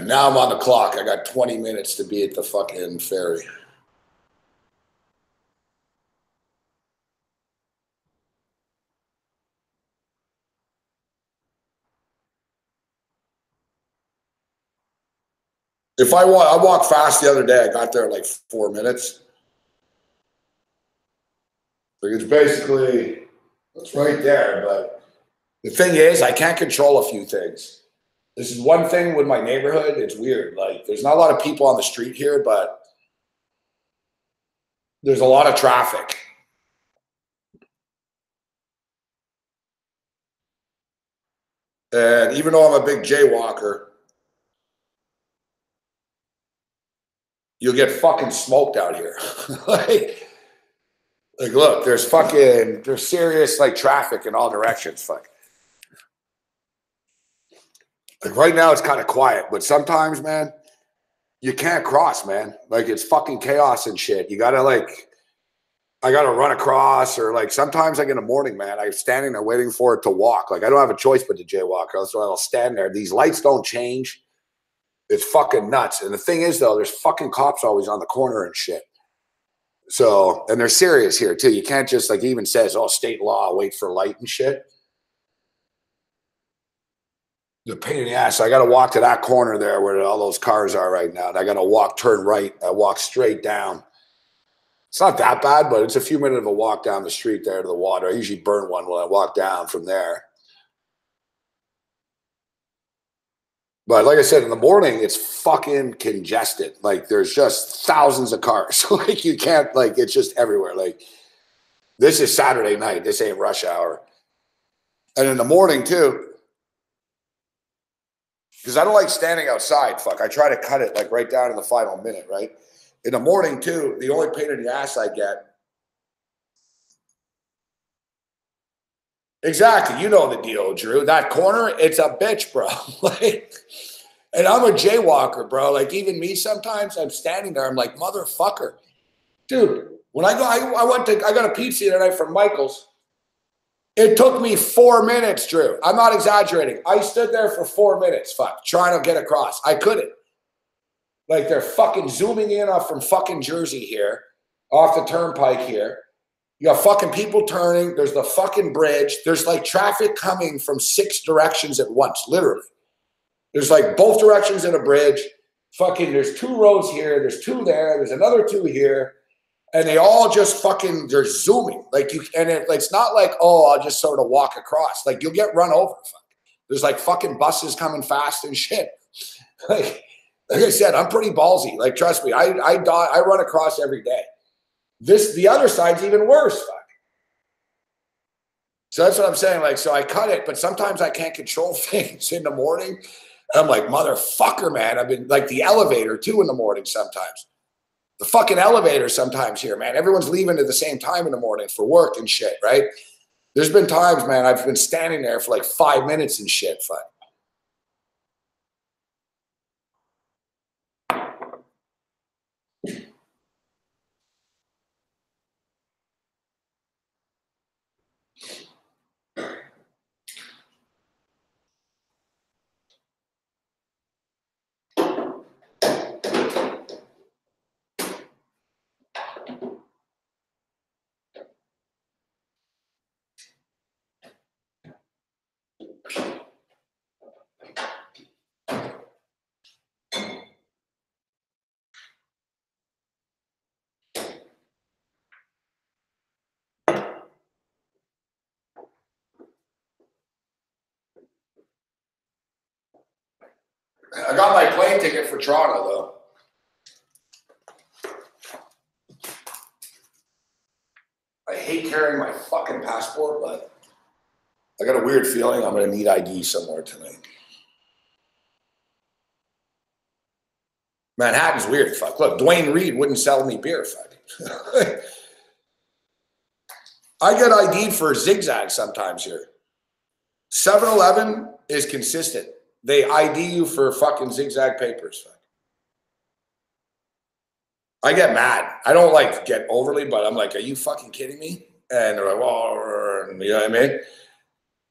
Now I'm on the clock. I got 20 minutes to be at the fucking ferry. If I walked fast the other day. I got there in like 4 minutes. Like it's basically, it's right there. But the thing is, I can't control a few things. This is one thing with my neighborhood. It's weird. Like there's not a lot of people on the street here, but there's a lot of traffic. And even though I'm a big jaywalker, you'll get fucking smoked out here. like look, there's serious like traffic in all directions. Fuck. Like right now it's kind of quiet, but sometimes, man, you can't cross, man. Like it's fucking chaos and shit. You gotta I gotta run across, or like sometimes like in the morning, man, I'm standing there waiting for it to walk. Like I don't have a choice but to jaywalk. So I'll stand there. These lights don't change. It's fucking nuts. And the thing is, though, there's fucking cops always on the corner and shit. So, and they're serious here too. You can't just like even says, oh, state law, wait for light and shit. The pain in the ass. I got to walk to that corner there where all those cars are right now. And I got to turn right. I walk straight down. It's not that bad, but it's a few minutes of a walk down the street there to the water. I usually burn one when I walk down from there. But like I said, in the morning, it's fucking congested. Like there's just thousands of cars. Like you can't, like it's just everywhere. Like this is Saturday night. This ain't rush hour. And in the morning too, because I don't like standing outside. Fuck, I try to cut it like right down to the final minute, right? In the morning too, the only pain in the ass I get. Exactly. You know the deal, Drew. That corner, it's a bitch, bro. Like, and I'm a jaywalker, bro. Like even me, sometimes I'm standing there. I'm like, motherfucker, dude. When I got a pizza the other night from Michael's. It took me 4 minutes, Drew. I'm not exaggerating. I stood there for 4 minutes, trying to get across. I couldn't. Like they're fucking zooming in off from fucking Jersey here, off the turnpike here. You got fucking people turning. There's the fucking bridge. There's like traffic coming from 6 directions at once, literally. There's like both directions in a bridge. Fucking, there's 2 roads here. There's 2 there. There's another 2 here. And they all just fucking, they're zooming. Like it's not like, oh, I'll just sort of walk across. Like you'll get run over. There's like fucking buses coming fast and shit. Like I said, I'm pretty ballsy. Like, trust me, I run across every day. The other side's even worse. Fuck. So that's what I'm saying. Like, so I cut it, but sometimes I can't control things in the morning. I'm like, motherfucker, man. I've been like the elevator too in the morning sometimes. The fucking elevator sometimes here, man. Everyone's leaving at the same time in the morning for work and shit, right? There's been times, man, I've been standing there for like 5 minutes and shit. Fuck. I got my plane ticket for Toronto, though. I hate carrying my fucking passport, but I got a weird feeling I'm going to need ID somewhere tonight. Manhattan's weird, fuck. Look, Dwayne Reed wouldn't sell me beer, fuck. I get ID'd for Zigzag sometimes here. 7-Eleven is consistent. They ID you for fucking Zigzag papers, fuck. I get mad. I don't like get overly, but I'm like, are you fucking kidding me? And they're like, well, you know what I mean?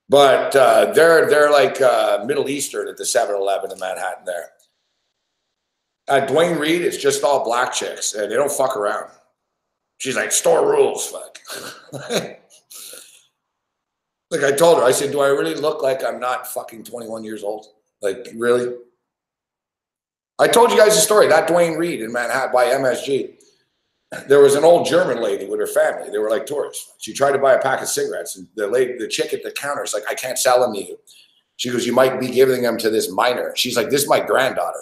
But they're like Middle Eastern at the 7-Eleven in Manhattan there. At Dwayne Reed, it's just all black chicks, and they don't fuck around. She's like, store rules, fuck. Like I told her, I said, do I really look like I'm not fucking 21 years old? Like, really? I told you guys the story, that Dwayne Reed in Manhattan by MSG. There was an old German lady with her family. They were like tourists. She tried to buy a pack of cigarettes, and the chick at the counter is like, I can't sell them to you. She goes, you might be giving them to this minor. She's like, this is my granddaughter.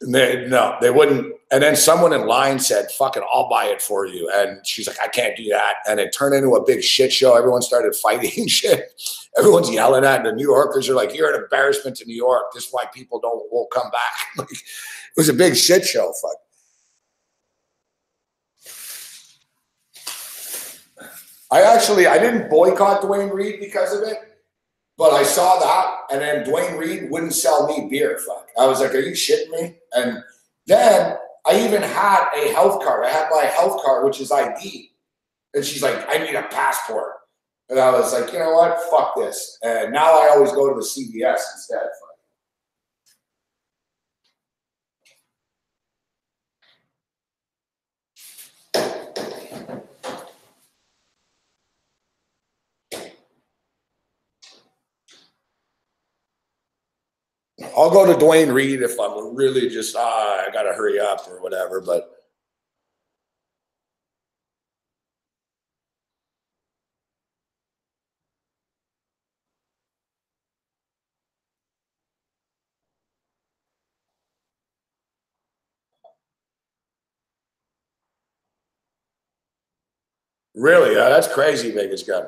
And no, they wouldn't. And then someone in line said, fucking, I'll buy it for you. And she's like, I can't do that. And it turned into a big shit show. Everyone started fighting and shit. Everyone's yelling at it. And the New Yorkers are like, you're an embarrassment to New York. This is why people won't come back. Like, it was a big shit show. Fuck. I didn't boycott Dwayne Reed because of it, but I saw that, and then Dwayne Reed wouldn't sell me beer. Fuck. I was like, are you shitting me? And then I even had a health card. I had my health card, which is ID. And she's like, I need a passport. And I was like, you know what? Fuck this. And now I always go to the CVS instead. I'll go to Dwayne Reed if I'm really just, I got to hurry up or whatever. But really, that's crazy, Vegas gun.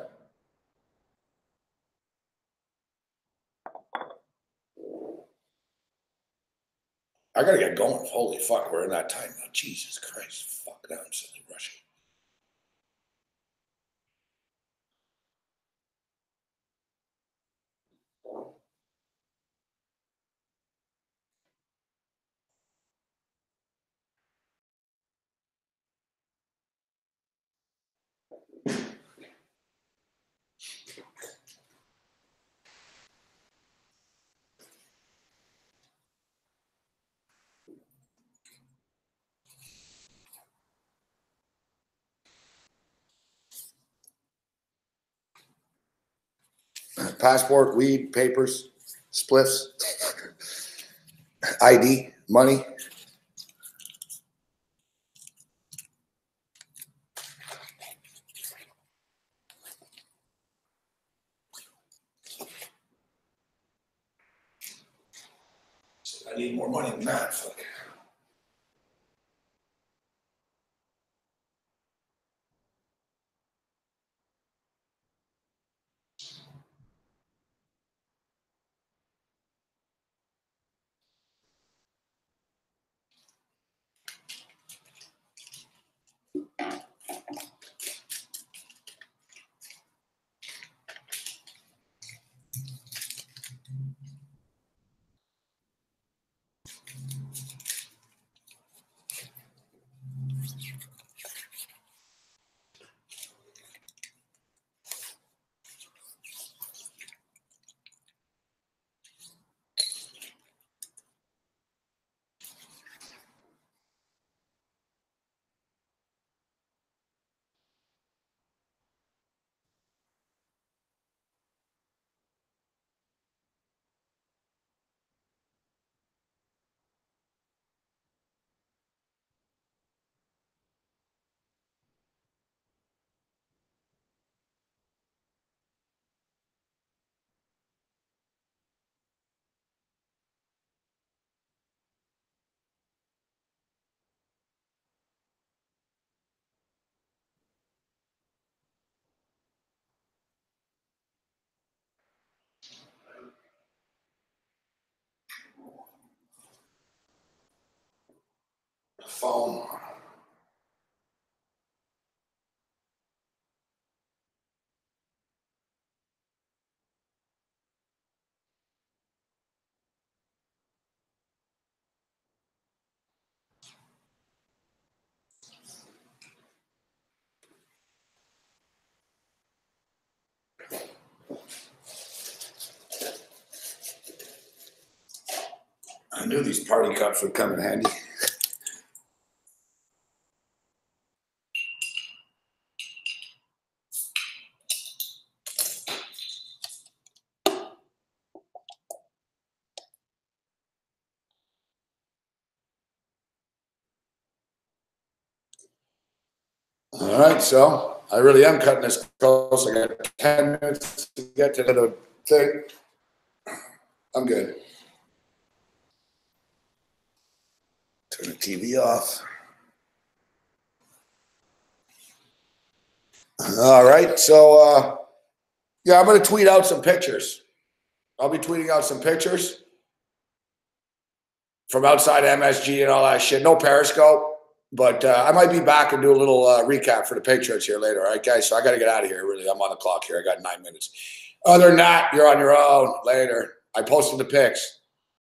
I got to get going. Holy fuck, we're in that time now. Jesus Christ. Fuck, now I'm suddenly rushing. Passport, weed, papers, spliffs, ID, money. I need more money than that. Fuck. I knew these party cups would come in handy. All right, so I really am cutting this close. I got 10 minutes to get to the thing. I'm good. Turn the TV off. All right, so yeah, I'm going to tweet out some pictures. I'll be tweeting out some pictures from outside MSG and all that shit. No Periscope. But I might be back and do a little recap for the Patriots here later. All right, guys. So I got to get out of here, really. I'm on the clock here. I got 9 minutes. Other than that, you're on your own later. I posted the pics.